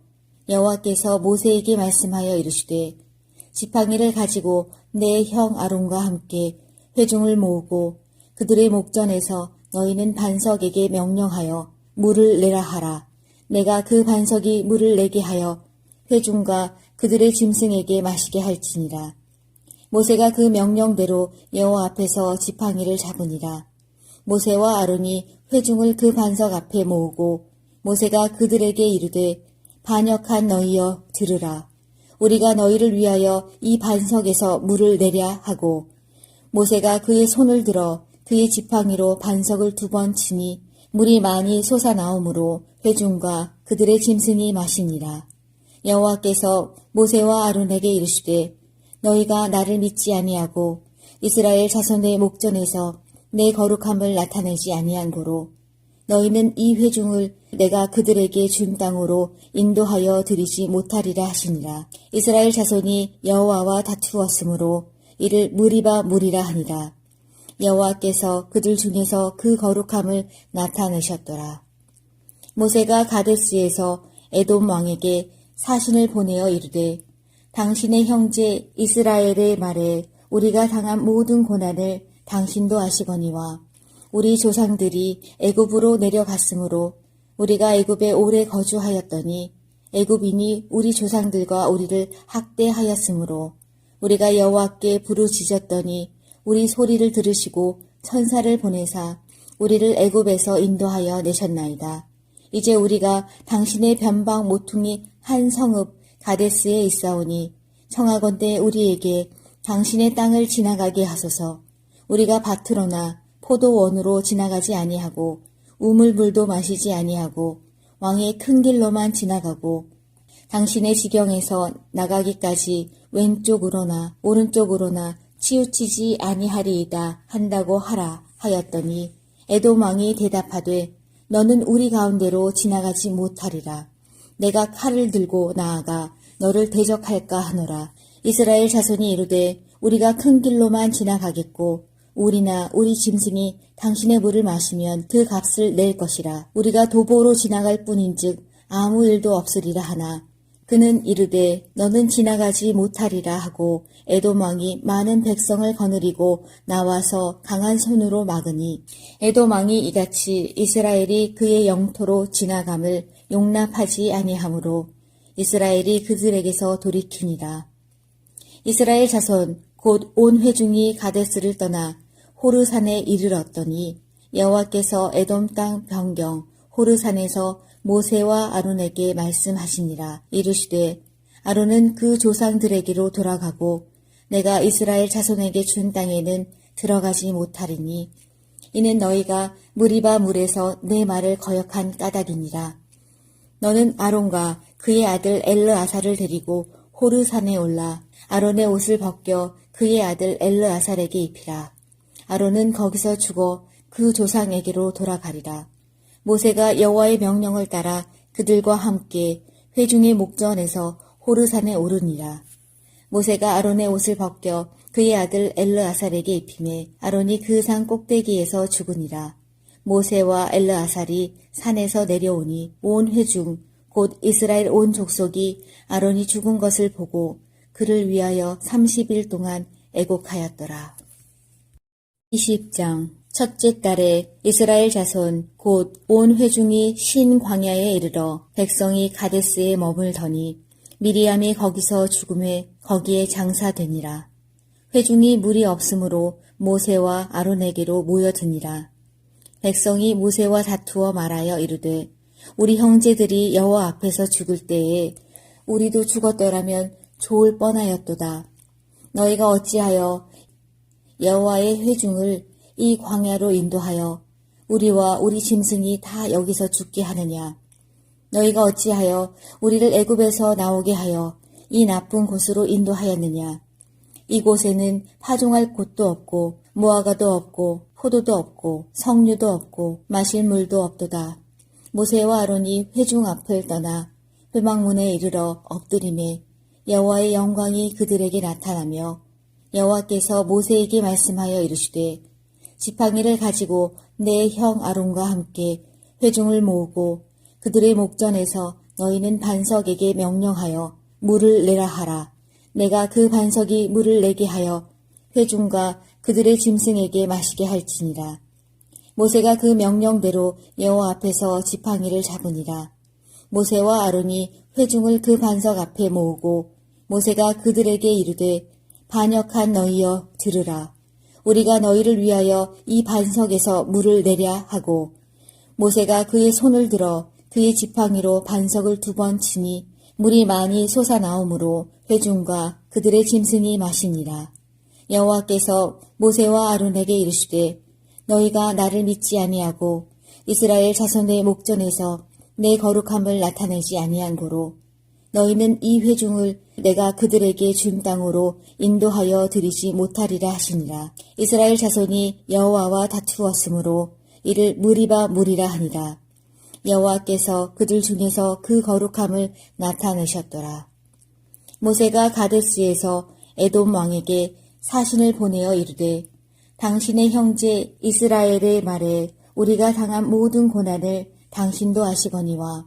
여호와께서 모세에게 말씀하여 이르시되 지팡이를 가지고 내 형 아론과 함께 회중을 모으고 그들의 목전에서 너희는 반석에게 명령하여 물을 내라 하라. 내가 그 반석이 물을 내게 하여 회중과 그들의 짐승에게 마시게 할지니라. 모세가 그 명령대로 여호와 앞에서 지팡이를 잡으니라. 모세와 아론이 회중을 그 반석 앞에 모으고 모세가 그들에게 이르되 반역한 너희여 들으라. 우리가 너희를 위하여 이 반석에서 물을 내랴 하고 모세가 그의 손을 들어 그의 지팡이로 반석을 2번 치니 물이 많이 솟아나오므로 회중과 그들의 짐승이 마시니라. 여호와께서 모세와 아론에게 이르시되 너희가 나를 믿지 아니하고 이스라엘 자손의 목전에서 내 거룩함을 나타내지 아니한 고로 너희는 이 회중을 내가 그들에게 준 땅으로 인도하여 드리지 못하리라 하시니라. 이스라엘 자손이 여호와와 다투었으므로 이를 무리바 무리라 하니라. 여호와께서 그들 중에서 그 거룩함을 나타내셨더라. 모세가 가데스에서 에돔 왕에게 사신을 보내어 이르되 당신의 형제 이스라엘의 말에 우리가 당한 모든 고난을 당신도 아시거니와 우리 조상들이 애굽으로 내려갔으므로 우리가 애굽에 오래 거주하였더니 애굽인이 우리 조상들과 우리를 학대하였으므로 우리가 여호와께 부르짖었더니 우리 소리를 들으시고 천사를 보내사 우리를 애굽에서 인도하여 내셨나이다. 이제 우리가 당신의 변방 모퉁이 한 성읍 가데스에 있사오니 청하건대 우리에게 당신의 땅을 지나가게 하소서. 우리가 밭으로나 포도원으로 지나가지 아니하고 우물물도 마시지 아니하고 왕의 큰 길로만 지나가고 당신의 지경에서 나가기까지 왼쪽으로나 오른쪽으로나 치우치지 아니하리이다 한다고 하라 하였더니 에돔 왕이 대답하되 너는 우리 가운데로 지나가지 못하리라. 내가 칼을 들고 나아가 너를 대적할까 하노라. 이스라엘 자손이 이르되 우리가 큰 길로만 지나가겠고 우리나 우리 짐승이 당신의 물을 마시면 그 값을 낼 것이라. 우리가 도보로 지나갈 뿐인즉 아무 일도 없으리라 하나 그는 이르되 너는 지나가지 못하리라 하고 에돔 왕이 많은 백성을 거느리고 나와서 강한 손으로 막으니 에돔 왕이 이같이 이스라엘이 그의 영토로 지나감을 용납하지 아니하므로 이스라엘이 그들에게서 돌이키니라. 이스라엘 자손 곧 온 회중이 가데스를 떠나 호르산에 이르렀더니 여호와께서 에돔 땅 변경 호르산에서 모세와 아론에게 말씀하시니라. 이르시되 아론은 그 조상들에게로 돌아가고 내가 이스라엘 자손에게 준 땅에는 들어가지 못하리니 이는 너희가 무리바 물에서 내 말을 거역한 까닭이니라. 너는 아론과 그의 아들 엘르아살을 데리고 호르산에 올라 아론의 옷을 벗겨 그의 아들 엘르아살에게 입히라. 아론은 거기서 죽어 그 조상에게로 돌아가리라. 모세가 여호와의 명령을 따라 그들과 함께 회중의 목전에서 호르산에 오르니라. 모세가 아론의 옷을 벗겨 그의 아들 엘르아살에게 입히매 아론이 그 산 꼭대기에서 죽으니라. 모세와 엘르아살이 산에서 내려오니 온 회중 곧 이스라엘 온 족속이 아론이 죽은 것을 보고 그를 위하여 30일 동안 애곡하였더라. 20장 첫째 달에 이스라엘 자손 곧 온 회중이 신 광야에 이르러 백성이 가데스에 머물더니 미리암이 거기서 죽음에 거기에 장사되니라. 회중이 물이 없으므로 모세와 아론에게로 모여드니라. 백성이 모세와 다투어 말하여 이르되 우리 형제들이 여호와 앞에서 죽을 때에 우리도 죽었더라면 좋을 뻔하였도다. 너희가 어찌하여 여호와의 회중을 이 광야로 인도하여 우리와 우리 짐승이 다 여기서 죽게 하느냐. 너희가 어찌하여 우리를 애굽에서 나오게 하여 이 나쁜 곳으로 인도하였느냐. 이곳에는 파종할 곳도 없고 무화과도 없고 포도도 없고 석류도 없고 마실 물도 없도다. 모세와 아론이 회중 앞을 떠나 회막문에 이르러 엎드리매 여호와의 영광이 그들에게 나타나며 여호와께서 모세에게 말씀하여 이르시되 지팡이를 가지고 내 형 아론과 함께 회중을 모으고 그들의 목전에서 너희는 반석에게 명령하여 물을 내라 하라. 내가 그 반석이 물을 내게 하여 회중과 그들의 짐승에게 마시게 할지니라. 모세가 그 명령대로 여호와 앞에서 지팡이를 잡으니라. 모세와 아론이 회중을 그 반석 앞에 모으고 모세가 그들에게 이르되 반역한 너희여 들으라. 우리가 너희를 위하여 이 반석에서 물을 내랴 하고 모세가 그의 손을 들어 그의 지팡이로 반석을 2번 치니 물이 많이 솟아나오므로 회중과 그들의 짐승이 마시니라. 여호와께서 모세와 아론에게 이르시되 너희가 나를 믿지 아니하고 이스라엘 자손의 목전에서 내 거룩함을 나타내지 아니한 고로 너희는 이 회중을 내가 그들에게 준 땅으로 인도하여 드리지 못하리라 하시니라. 이스라엘 자손이 여호와와 다투었으므로 이를 무리바 무리라 하니라. 여호와께서 그들 중에서 그 거룩함을 나타내셨더라. 모세가 가데스에서 에돔 왕에게 사신을 보내어 이르되 당신의 형제 이스라엘의 말에 우리가 당한 모든 고난을 당신도 아시거니와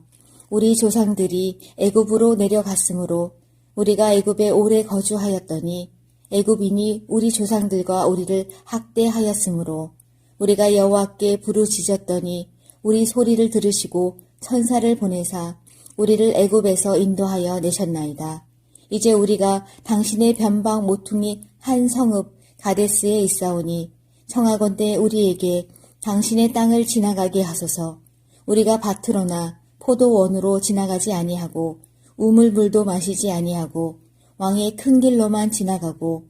우리 조상들이 애굽으로 내려갔으므로 우리가 애굽에 오래 거주하였더니 애굽인이 우리 조상들과 우리를 학대하였으므로 우리가 여호와께 부르짖었더니 우리 소리를 들으시고 천사를 보내사 우리를 애굽에서 인도하여 내셨나이다. 이제 우리가 당신의 변방 모퉁이 한 성읍 가데스에 있사오니 청하건대 우리에게 당신의 땅을 지나가게 하소서. 우리가 밭으로나 포도원으로 지나가지 아니하고 우물물도 마시지 아니하고 왕의 큰 길로만 지나가고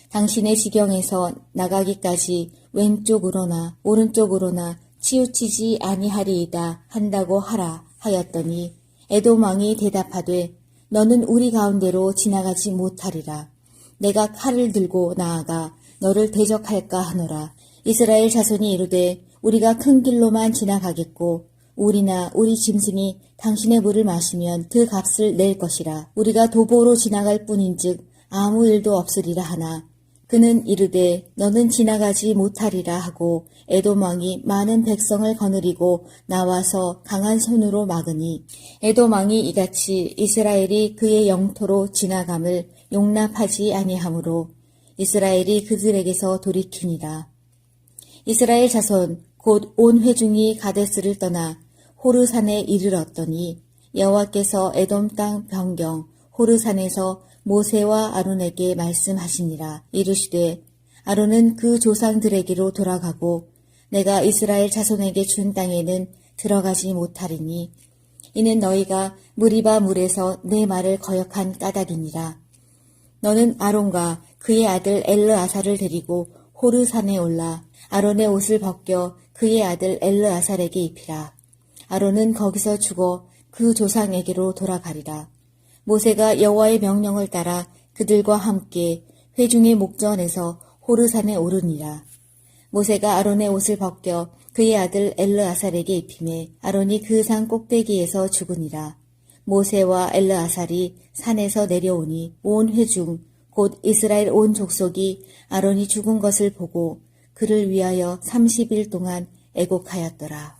당신의 지경에서 나가기까지 왼쪽으로나 오른쪽으로나 치우치지 아니하리이다 한다고 하라 하였더니 에돔 왕이 대답하되 너는 우리 가운데로 지나가지 못하리라. 내가 칼을 들고 나아가 너를 대적할까 하노라. 이스라엘 자손이 이르되 우리가 큰 길로만 지나가겠고 우리나 우리 짐승이 당신의 물을 마시면 그 값을 낼 것이라. 우리가 도보로 지나갈 뿐인즉 아무 일도 없으리라 하나 그는 이르되 너는 지나가지 못하리라 하고 에돔 왕이 많은 백성을 거느리고 나와서 강한 손으로 막으니 에돔 왕이 이같이 이스라엘이 그의 영토로 지나감을 용납하지 아니하므로 이스라엘이 그들에게서 돌이키니라. 이스라엘 자손 곧 온 회중이 가데스를 떠나 호르산에 이르렀더니 여호와께서 에돔 땅 변경 호르산에서 모세와 아론에게 말씀하시니라. 이르시되 아론은 그 조상들에게로 돌아가고 내가 이스라엘 자손에게 준 땅에는 들어가지 못하리니 이는 너희가 무리바 물에서 내 말을 거역한 까닭이니라. 너는 아론과 그의 아들 엘르아살을 데리고 호르산에 올라 아론의 옷을 벗겨 그의 아들 엘르아살에게 입히라. 아론은 거기서 죽어 그 조상에게로 돌아가리라. 모세가 여호와의 명령을 따라 그들과 함께 회중의 목전에서 호르산에 오르니라. 모세가 아론의 옷을 벗겨 그의 아들 엘르아살에게 입히매 아론이 그 산 꼭대기에서 죽으니라. 모세와 엘르아살이 산에서 내려오니 온 회중 곧 이스라엘 온 족속이 아론이 죽은 것을 보고 그를 위하여 30일 동안 애곡하였더라.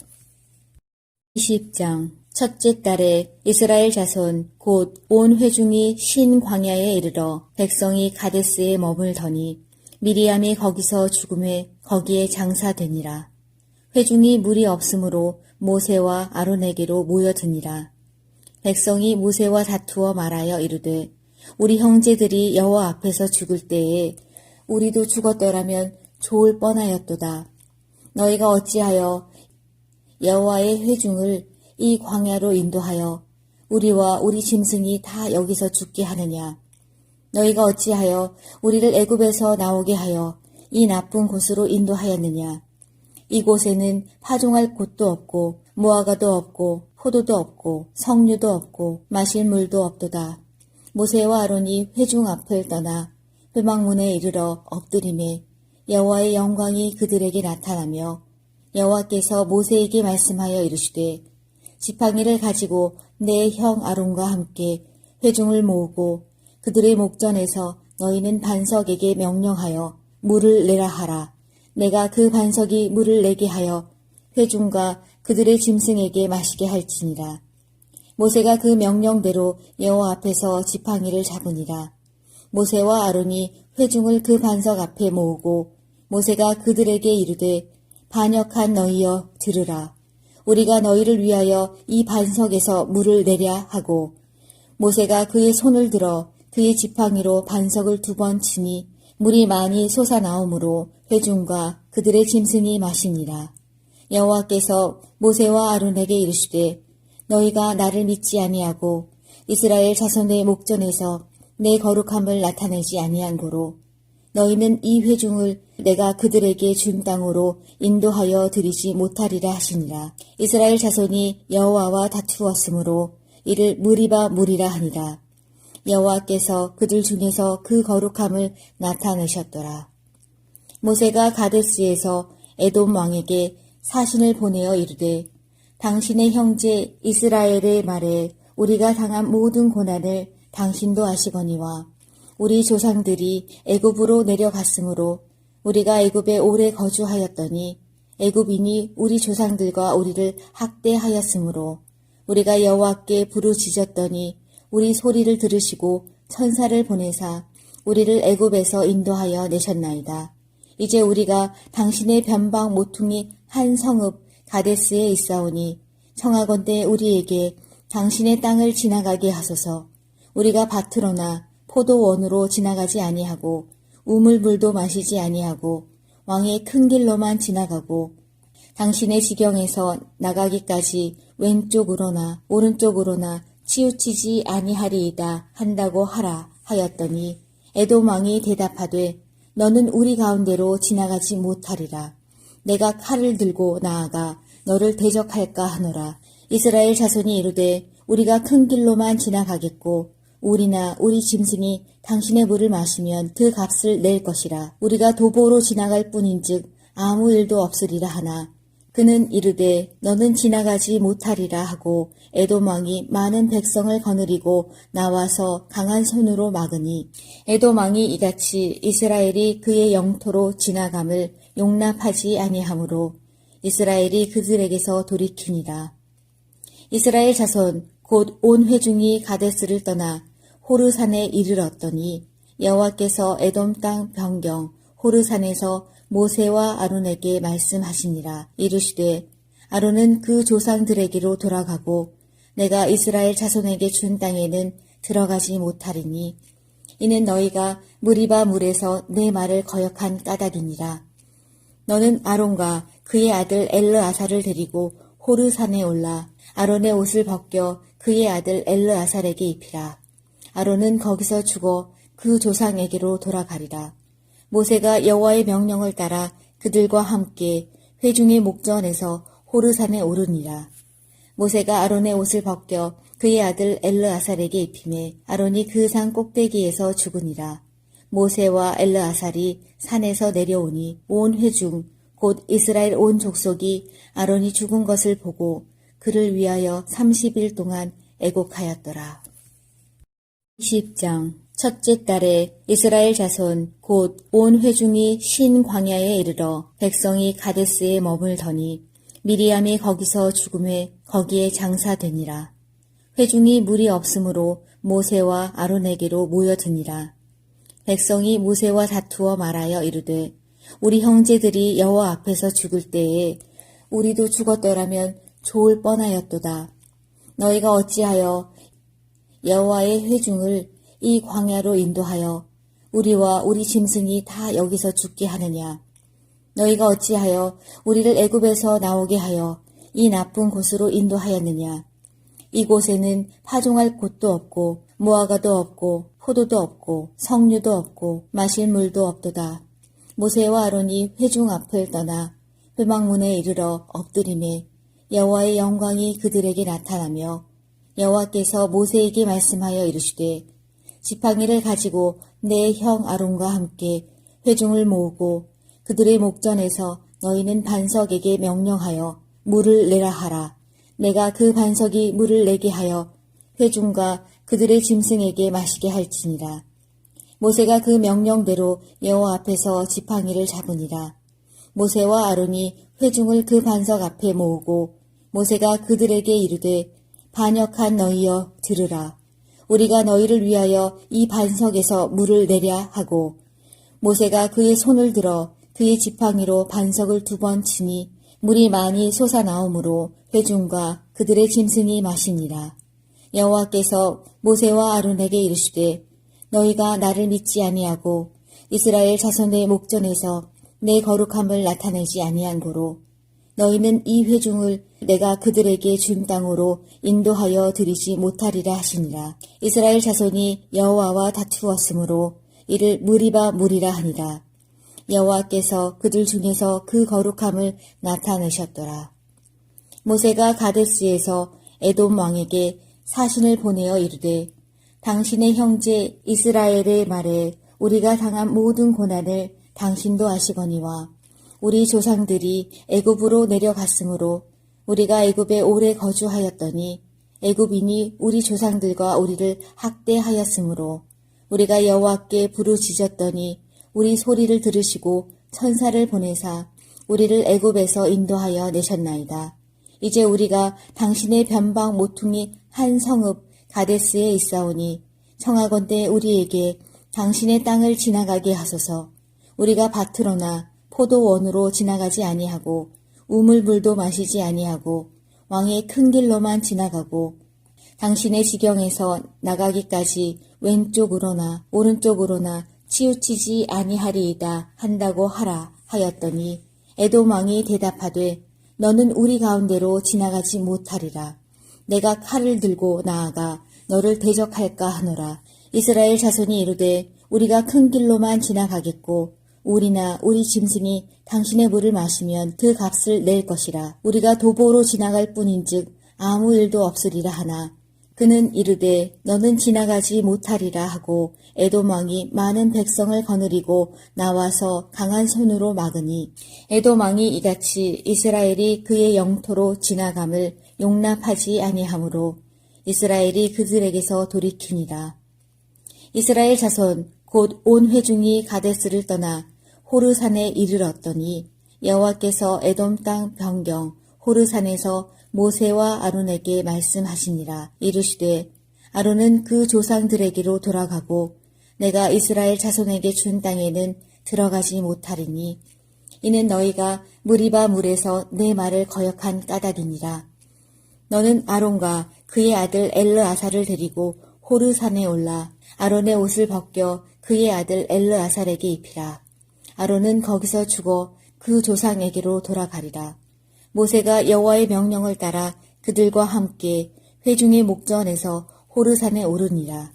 20장 첫째 달에 이스라엘 자손 곧 온 회중이 신 광야에 이르러 백성이 가데스에 머물더니 미리암이 거기서 죽음에 거기에 장사되니라. 회중이 물이 없으므로 모세와 아론에게로 모여드니라. 백성이 모세와 다투어 말하여 이르되 우리 형제들이 여호와 앞에서 죽을 때에 우리도 죽었더라면 좋을 뻔하였도다. 너희가 어찌하여 여호와의 회중을 이 광야로 인도하여 우리와 우리 짐승이 다 여기서 죽게 하느냐. 너희가 어찌하여 우리를 애굽에서 나오게 하여 이 나쁜 곳으로 인도하였느냐. 이곳에는 파종할 곳도 없고 무화과도 없고 포도도 없고 석류도 없고 마실 물도 없도다. 모세와 아론이 회중 앞을 떠나 회막문에 이르러 엎드리매 여호와의 영광이 그들에게 나타나며 여호와께서 모세에게 말씀하여 이르시되 지팡이를 가지고 내 형 아론과 함께 회중을 모으고 그들의 목전에서 너희는 반석에게 명령하여 물을 내라 하라. 내가 그 반석이 물을 내게 하여 회중과 그들의 짐승에게 마시게 할지니라. 모세가 그 명령대로 여호와 앞에서 지팡이를 잡으니라. 모세와 아론이 회중을 그 반석 앞에 모으고 모세가 그들에게 이르되 반역한 너희여 들으라. 우리가 너희를 위하여 이 반석에서 물을 내랴 하고 모세가 그의 손을 들어 그의 지팡이로 반석을 2번 치니 물이 많이 솟아나오므로 회중과 그들의 짐승이 마시니라. 여호와께서 모세와 아론에게 이르시되 너희가 나를 믿지 아니하고 이스라엘 자손의 목전에서 내 거룩함을 나타내지 아니한 고로 너희는 이 회중을 내가 그들에게 준 땅으로 인도하여 드리지 못하리라 하시니라. 이스라엘 자손이 여호와와 다투었으므로 이를 무리바 무리라 하니라. 여호와께서 그들 중에서 그 거룩함을 나타내셨더라. 모세가 가데스에서 에돔 왕에게 사신을 보내어 이르되 당신의 형제 이스라엘의 말에 우리가 당한 모든 고난을 당신도 아시거니와 우리 조상들이 애굽으로 내려갔으므로 우리가 애굽에 오래 거주하였더니 애굽인이 우리 조상들과 우리를 학대하였으므로 우리가 여호와께 부르짖었더니 우리 소리를 들으시고 천사를 보내사 우리를 애굽에서 인도하여 내셨나이다. 이제 우리가 당신의 변방 모퉁이 한 성읍 가데스에 있사오니 청하건대 우리에게 당신의 땅을 지나가게 하소서. 우리가 밭으로나 포도원으로 지나가지 아니하고 우물물도 마시지 아니하고 왕의 큰 길로만 지나가고 당신의 지경에서 나가기까지 왼쪽으로나 오른쪽으로나 치우치지 아니하리이다 한다고 하라 하였더니 에돔 왕이 대답하되 너는 우리 가운데로 지나가지 못하리라. 내가 칼을 들고 나아가 너를 대적할까 하노라. 이스라엘 자손이 이르되 우리가 큰 길로만 지나가겠고 우리나 우리 짐승이 당신의 물을 마시면 그 값을 낼 것이라. 우리가 도보로 지나갈 뿐인즉 아무 일도 없으리라 하나 그는 이르되 너는 지나가지 못하리라 하고 에돔 왕이 많은 백성을 거느리고 나와서 강한 손으로 막으니 에돔 왕이 이같이 이스라엘이 그의 영토로 지나감을 용납하지 아니하므로 이스라엘이 그들에게서 돌이키니라. 이스라엘 자손 곧 온 회중이 가데스를 떠나 호르산에 이르렀더니 여호와께서 에돔 땅 변경 호르산에서 모세와 아론에게 말씀하시니라. 이르시되 아론은 그 조상들에게로 돌아가고 내가 이스라엘 자손에게 준 땅에는 들어가지 못하리니 이는 너희가 무리바 물에서 내 말을 거역한 까닭이니라. 너는 아론과 그의 아들 엘르아살을 데리고 호르산에 올라 아론의 옷을 벗겨 그의 아들 엘르아살에게 입히라. 아론은 거기서 죽어 그 조상에게로 돌아가리라. 모세가 여호와의 명령을 따라 그들과 함께 회중의 목전에서 호르산에 오르니라. 모세가 아론의 옷을 벗겨 그의 아들 엘르아살에게 입히매 아론이 그 산 꼭대기에서 죽으니라. 모세와 엘르아살이 산에서 내려오니 온 회중 곧 이스라엘 온 족속이 아론이 죽은 것을 보고 그를 위하여 30일 동안 애곡하였더라. 20장 첫째 달에 이스라엘 자손 곧 온 회중이 신 광야에 이르러 백성이 가데스에 머물더니 미리암이 거기서 죽음에 거기에 장사되니라. 회중이 물이 없으므로 모세와 아론에게로 모여드니라. 백성이 모세와 다투어 말하여 이르되 우리 형제들이 여호와 앞에서 죽을 때에 우리도 죽었더라면 좋을 뻔하였도다. 너희가 어찌하여 여호와의 회중을 이 광야로 인도하여 우리와 우리 짐승이 다 여기서 죽게 하느냐. 너희가 어찌하여 우리를 애굽에서 나오게 하여 이 나쁜 곳으로 인도하였느냐. 이곳에는 파종할 곳도 없고 무화과도 없고 포도도 없고 석류도 없고 마실 물도 없도다. 모세와 아론이 회중 앞을 떠나 회막문에 이르러 엎드리매 여호와의 영광이 그들에게 나타나며 여호와께서 모세에게 말씀하여 이르시되 지팡이를 가지고 내 형 아론과 함께 회중을 모으고 그들의 목전에서 너희는 반석에게 명령하여 물을 내라 하라. 내가 그 반석이 물을 내게 하여 회중과 그들의 짐승에게 마시게 할지니라. 모세가 그 명령대로 여호와 앞에서 지팡이를 잡으니라. 모세와 아론이 회중을 그 반석 앞에 모으고 모세가 그들에게 이르되 반역한 너희여 들으라. 우리가 너희를 위하여 이 반석에서 물을 내랴 하고 모세가 그의 손을 들어 그의 지팡이로 반석을 2번 치니 물이 많이 솟아나오므로 회중과 그들의 짐승이 마시니라. 여호와께서 모세와 아론에게 이르시되 너희가 나를 믿지 아니하고 이스라엘 자손의 목전에서 내 거룩함을 나타내지 아니한 고로 너희는 이 회중을 내가 그들에게 준 땅으로 인도하여 드리지 못하리라 하시니라. 이스라엘 자손이 여호와와 다투었으므로 이를 무리바 무리라 하니라. 여호와께서 그들 중에서 그 거룩함을 나타내셨더라. 모세가 가데스에서 에돔 왕에게 사신을 보내어 이르되 당신의 형제 이스라엘의 말에 우리가 당한 모든 고난을 당신도 아시거니와 우리 조상들이 애굽으로 내려갔으므로 우리가 애굽에 오래 거주하였더니 애굽인이 우리 조상들과 우리를 학대하였으므로 우리가 여호와께 부르짖었더니 우리 소리를 들으시고 천사를 보내사 우리를 애굽에서 인도하여 내셨나이다. 이제 우리가 당신의 변방 모퉁이 한 성읍 가데스에 있사오니 청하건대 우리에게 당신의 땅을 지나가게 하소서. 우리가 밭으로나 포도원으로 지나가지 아니하고 우물물도 마시지 아니하고 왕의 큰 길로만 지나가고 당신의 지경에서 나가기까지 왼쪽으로나 오른쪽으로나 치우치지 아니하리이다 한다고 하라 하였더니 에돔 왕이 대답하되 너는 우리 가운데로 지나가지 못하리라. 내가 칼을 들고 나아가 너를 대적할까 하노라. 이스라엘 자손이 이르되 우리가 큰 길로만 지나가겠고 우리나 우리 짐승이 당신의 물을 마시면 그 값을 낼 것이라. 우리가 도보로 지나갈 뿐인즉 아무 일도 없으리라 하나 그는 이르되 너는 지나가지 못하리라 하고 에돔 왕이 많은 백성을 거느리고 나와서 강한 손으로 막으니 에돔 왕이 이같이 이스라엘이 그의 영토로 지나감을 용납하지 아니하므로 이스라엘이 그들에게서 돌이키니라. 이스라엘 자손 곧 온 회중이 가데스를 떠나 호르산에 이르렀더니 여호와께서 에돔 땅 변경 호르산에서 모세와 아론에게 말씀하시니라. 이르시되 아론은 그 조상들에게로 돌아가고 내가 이스라엘 자손에게 준 땅에는 들어가지 못하리니 이는 너희가 무리바 물에서 내 말을 거역한 까닭이니라. 너는 아론과 그의 아들 엘르아살을 데리고 호르산에 올라 아론의 옷을 벗겨 그의 아들 엘르아살에게 입히라. 아론은 거기서 죽어 그 조상에게로 돌아가리라. 모세가 여호와의 명령을 따라 그들과 함께 회중의 목전에서 호르산에 오르니라.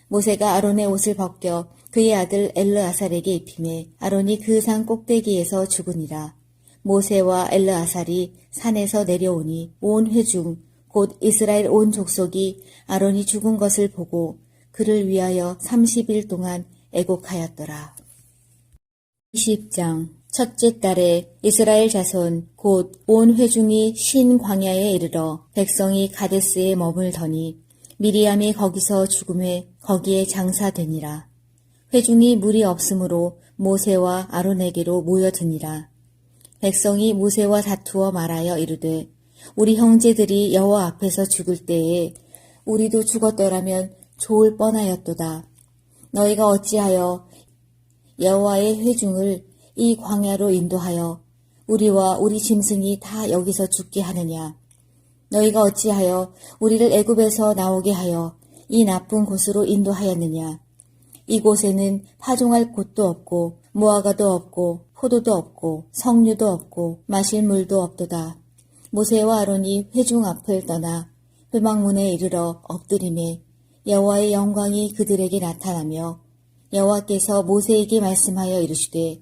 모세가 아론의 옷을 벗겨 그의 아들 엘르아살에게 입히매 아론이 그 산 꼭대기에서 죽으니라. 모세와 엘르아살이 산에서 내려오니 온 회중 곧 이스라엘 온 족속이 아론이 죽은 것을 보고 그를 위하여 30일 동안 애곡하였더라. 20장 첫째 달에 이스라엘 자손 곧 온 회중이 신 광야에 이르러 백성이 가데스에 머물더니 미리암이 거기서 죽음에 거기에 장사되니라. 회중이 물이 없으므로 모세와 아론에게로 모여드니라. 백성이 모세와 다투어 말하여 이르되 우리 형제들이 여호와 앞에서 죽을 때에 우리도 죽었더라면 좋을 뻔하였도다. 너희가 어찌하여 여호와의 회중을 이 광야로 인도하여 우리와 우리 짐승이 다 여기서 죽게 하느냐. 너희가 어찌하여 우리를 애굽에서 나오게 하여 이 나쁜 곳으로 인도하였느냐. 이곳에는 파종할 곳도 없고 무화과도 없고 포도도 없고 석류도 없고 마실 물도 없도다. 모세와 아론이 회중 앞을 떠나 회막문에 이르러 엎드리매 여호와의 영광이 그들에게 나타나며 여호와께서 모세에게 말씀하여 이르시되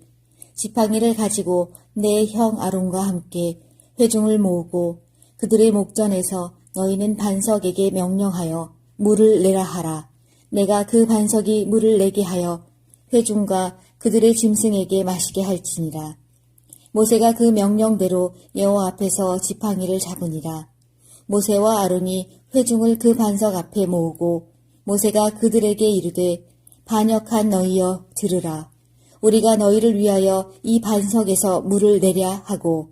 지팡이를 가지고 내 형 아론과 함께 회중을 모으고 그들의 목전에서 너희는 반석에게 명령하여 물을 내라 하라. 내가 그 반석이 물을 내게 하여 회중과 그들의 짐승에게 마시게 할지니라. 모세가 그 명령대로 여호와 앞에서 지팡이를 잡으니라. 모세와 아론이 회중을 그 반석 앞에 모으고 모세가 그들에게 이르되 반역한 너희여 들으라. 우리가 너희를 위하여 이 반석에서 물을 내랴 하고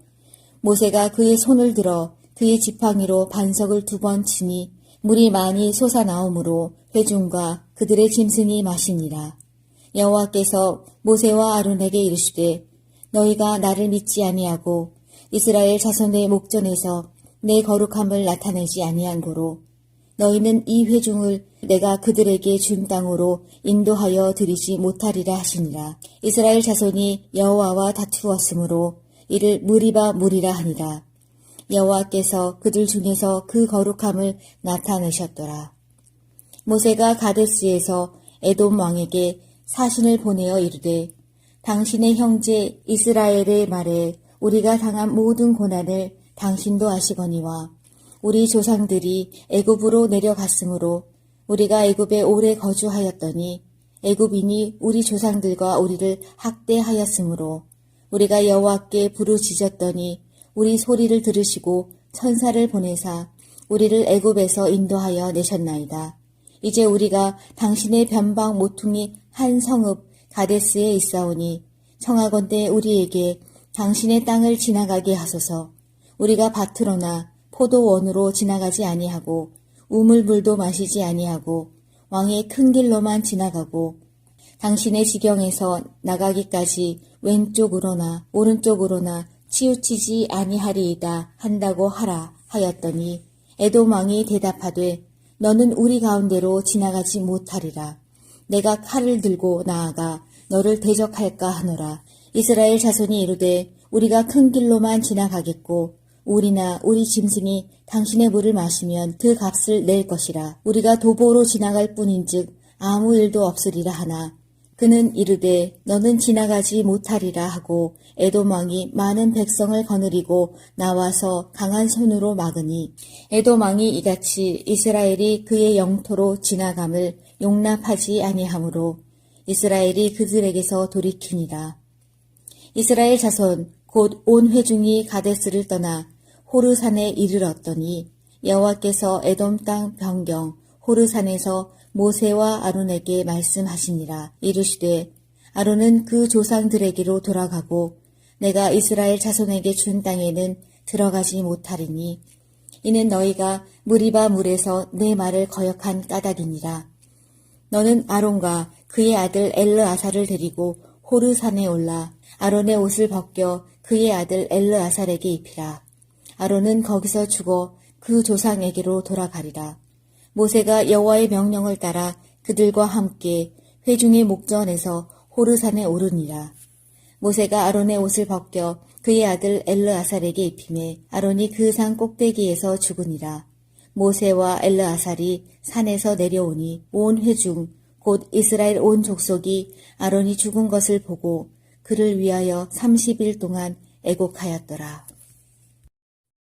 모세가 그의 손을 들어 그의 지팡이로 반석을 2번 치니 물이 많이 솟아나오므로 회중과 그들의 짐승이 마시니라. 여호와께서 모세와 아론에게 이르시되 너희가 나를 믿지 아니하고 이스라엘 자손의 목전에서 내 거룩함을 나타내지 아니한 고로 너희는 이 회중을 내가 그들에게 준 땅으로 인도하여 드리지 못하리라 하시니라. 이스라엘 자손이 여호와와 다투었으므로 이를 무리바 무리라 하니라. 여호와께서 그들 중에서 그 거룩함을 나타내셨더라. 모세가 가데스에서 에돔 왕에게 사신을 보내어 이르되 당신의 형제 이스라엘의 말에 우리가 당한 모든 고난을 당신도 아시거니와 우리 조상들이 애굽으로 내려갔으므로 우리가 애굽에 오래 거주하였더니 애굽인이 우리 조상들과 우리를 학대하였으므로 우리가 여호와께 부르짖었더니 우리 소리를 들으시고 천사를 보내사 우리를 애굽에서 인도하여 내셨나이다. 이제 우리가 당신의 변방 모퉁이 한 성읍 가데스에 있사오니 청하건대 우리에게 당신의 땅을 지나가게 하소서. 우리가 밭으로나 포도원으로 지나가지 아니하고 우물물도 마시지 아니하고 왕의 큰 길로만 지나가고 당신의 지경에서 나가기까지 왼쪽으로나 오른쪽으로나 치우치지 아니하리이다 한다고 하라 하였더니 에돔 왕이 대답하되 너는 우리 가운데로 지나가지 못하리라. 내가 칼을 들고 나아가 너를 대적할까 하노라. 이스라엘 자손이 이르되 우리가 큰 길로만 지나가겠고 우리나 우리 짐승이 당신의 물을 마시면 그 값을 낼 것이라. 우리가 도보로 지나갈 뿐인즉 아무 일도 없으리라 하나 그는 이르되 너는 지나가지 못하리라 하고 에돔 왕이 많은 백성을 거느리고 나와서 강한 손으로 막으니 에돔 왕이 이같이 이스라엘이 그의 영토로 지나감을 용납하지 아니하므로 이스라엘이 그들에게서 돌이키니라. 이스라엘 자손 곧 온 회중이 가데스를 떠나 호르산에 이르렀더니 여호와께서 에돔 땅 변경 호르산에서 모세와 아론에게 말씀하시니라. 이르시되 아론은 그 조상들에게로 돌아가고 내가 이스라엘 자손에게 준 땅에는 들어가지 못하리니 이는 너희가 무리바 물에서 내 말을 거역한 까닭이니라. 너는 아론과 그의 아들 엘르아살을 데리고 호르산에 올라 아론의 옷을 벗겨 그의 아들 엘르아살에게 입히라. 아론은 거기서 죽어 그 조상에게로 돌아가리라. 모세가 여호와의 명령을 따라 그들과 함께 회중의 목전에서 호르산에 오르니라. 모세가 아론의 옷을 벗겨 그의 아들 엘르아살에게 입히매 아론이 그 산 꼭대기에서 죽으니라. 모세와 엘르아살이 산에서 내려오니 온 회중 곧 이스라엘 온 족속이 아론이 죽은 것을 보고 그를 위하여 30일 동안 애곡하였더라.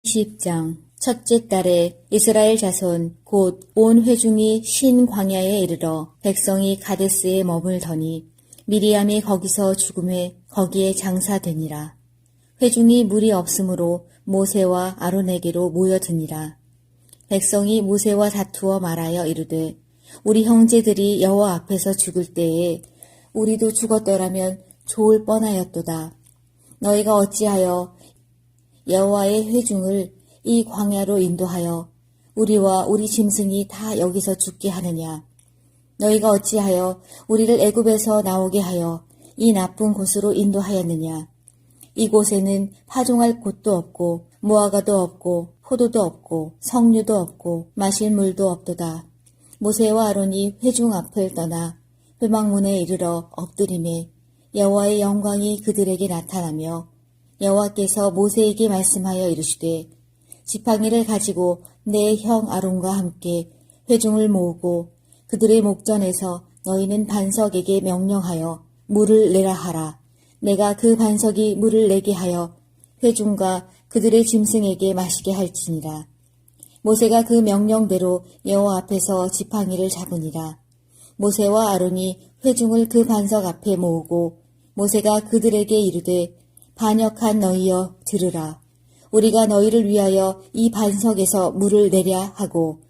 20장 첫째 달에 이스라엘 자손 곧 온 회중이 신 광야에 이르러 백성이 가데스에 머물더니 미리암이 거기서 죽음에 거기에 장사되니라. 회중이 물이 없으므로 모세와 아론에게로 모여드니라. 백성이 모세와 다투어 말하여 이르되 우리 형제들이 여호와 앞에서 죽을 때에 우리도 죽었더라면 좋을 뻔하였도다. 너희가 어찌하여 여호와의 회중을 이 광야로 인도하여 우리와 우리 짐승이 다 여기서 죽게 하느냐. 너희가 어찌하여 우리를 애굽에서 나오게 하여 이 나쁜 곳으로 인도하였느냐. 이곳에는 파종할 곳도 없고 무화과도 없고 포도도 없고 석류도 없고 마실 물도 없도다. 모세와 아론이 회중 앞을 떠나 회막문에 이르러 엎드리매 여호와의 영광이 그들에게 나타나며 여호와께서 모세에게 말씀하여 이르시되 지팡이를 가지고 내 형 아론과 함께 회중을 모으고 그들의 목전에서 너희는 반석에게 명령하여 물을 내라 하라. 내가 그 반석이 물을 내게 하여 회중과 그들의 짐승에게 마시게 할지니라. 모세가 그 명령대로 여호와 앞에서 지팡이를 잡으니라. 모세와 아론이 회중을 그 반석 앞에 모으고 모세가 그들에게 이르되 반역한 너희여 들으라. 우리가 너희를 위하여 이 반석에서 물을 내랴 하고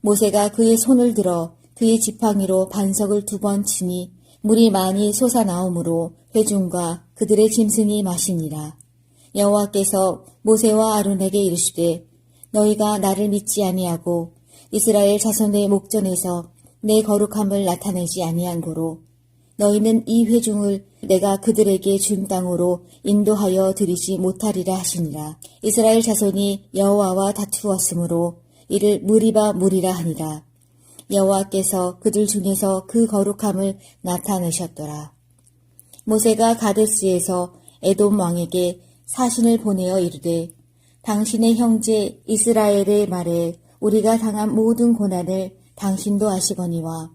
모세가 그의 손을 들어 그의 지팡이로 반석을 2번 치니 물이 많이 솟아나오므로 회중과 그들의 짐승이 마시니라. 여호와께서 모세와 아론에게 이르시되 너희가 나를 믿지 아니하고 이스라엘 자손의 목전에서 내 거룩함을 나타내지 아니한 고로 너희는 이 회중을 내가 그들에게 준 땅으로 인도하여 드리지 못하리라 하시니라. 이스라엘 자손이 여호와와 다투었으므로 이를 무리바 물이라 하니라. 여호와께서 그들 중에서 그 거룩함을 나타내셨더라. 모세가 가데스에서 에돔 왕에게 사신을 보내어 이르되 당신의 형제 이스라엘의 말에 우리가 당한 모든 고난을 당신도 아시거니와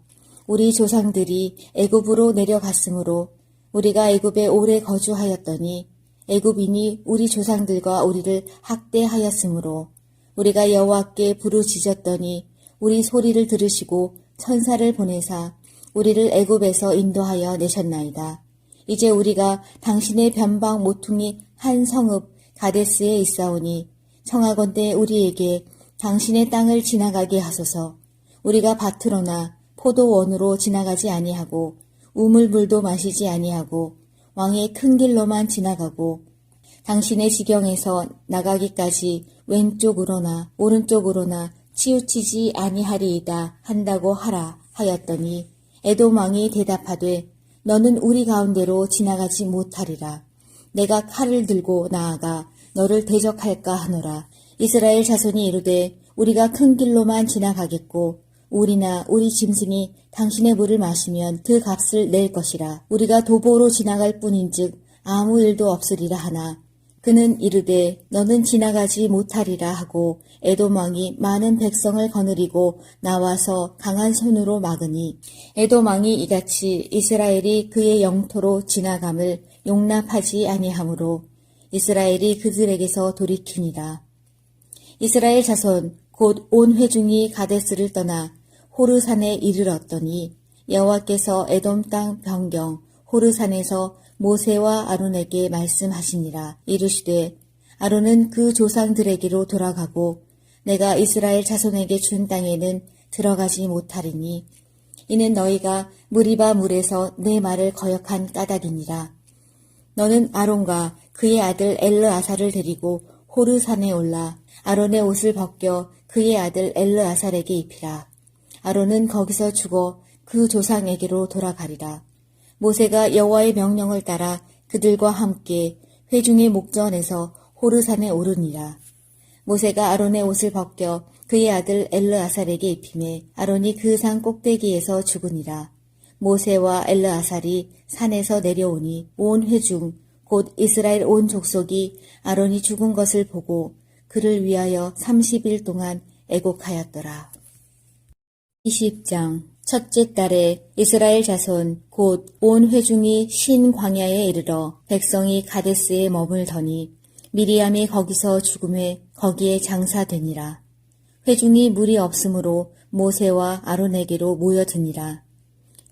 우리 조상들이 애굽으로 내려갔으므로 우리가 애굽에 오래 거주하였더니 애굽인이 우리 조상들과 우리를 학대하였으므로 우리가 여호와께 부르짖었더니 우리 소리를 들으시고 천사를 보내사 우리를 애굽에서 인도하여 내셨나이다. 이제 우리가 당신의 변방 모퉁이 한 성읍 가데스에 있사오니 청하건대 우리에게 당신의 땅을 지나가게 하소서. 우리가 밭으로나 포도원으로 지나가지 아니하고 우물물도 마시지 아니하고 왕의 큰 길로만 지나가고 당신의 지경에서 나가기까지 왼쪽으로나 오른쪽으로나 치우치지 아니하리이다 한다고 하라 하였더니 에돔 왕이 대답하되 너는 우리 가운데로 지나가지 못하리라. 내가 칼을 들고 나아가 너를 대적할까 하노라. 이스라엘 자손이 이르되 우리가 큰 길로만 지나가겠고 우리나 우리 짐승이 당신의 물을 마시면 그 값을 낼 것이라. 우리가 도보로 지나갈 뿐인즉 아무 일도 없으리라 하나 그는 이르되 너는 지나가지 못하리라 하고 에돔 왕이 많은 백성을 거느리고 나와서 강한 손으로 막으니 에돔 왕이 이같이 이스라엘이 그의 영토로 지나감을 용납하지 아니하므로 이스라엘이 그들에게서 돌이키니라. 이스라엘 자손 곧 온 회중이 가데스를 떠나 호르산에 이르렀더니 여호와께서 에돔 땅 변경 호르산에서 모세와 아론에게 말씀하시니라. 이르시되 아론은 그 조상들에게로 돌아가고 내가 이스라엘 자손에게 준 땅에는 들어가지 못하리니 이는 너희가 무리바 물에서 내 말을 거역한 까닭이니라. 너는 아론과 그의 아들 엘르아살을 데리고 호르산에 올라 아론의 옷을 벗겨 그의 아들 엘르아살에게 입히라. 아론은 거기서 죽어 그 조상에게로 돌아가리라. 모세가 여호와의 명령을 따라 그들과 함께 회중의 목전에서 호르산에 오르니라. 모세가 아론의 옷을 벗겨 그의 아들 엘르아살에게 입히매 아론이 그 산 꼭대기에서 죽으니라. 모세와 엘르아살이 산에서 내려오니 온 회중 곧 이스라엘 온 족속이 아론이 죽은 것을 보고 그를 위하여 30일 동안 애곡하였더라. 20장 첫째 달에 이스라엘 자손 곧 온 회중이 신 광야에 이르러 백성이 가데스에 머물더니 미리암이 거기서 죽음에 거기에 장사되니라. 회중이 물이 없으므로 모세와 아론에게로 모여드니라.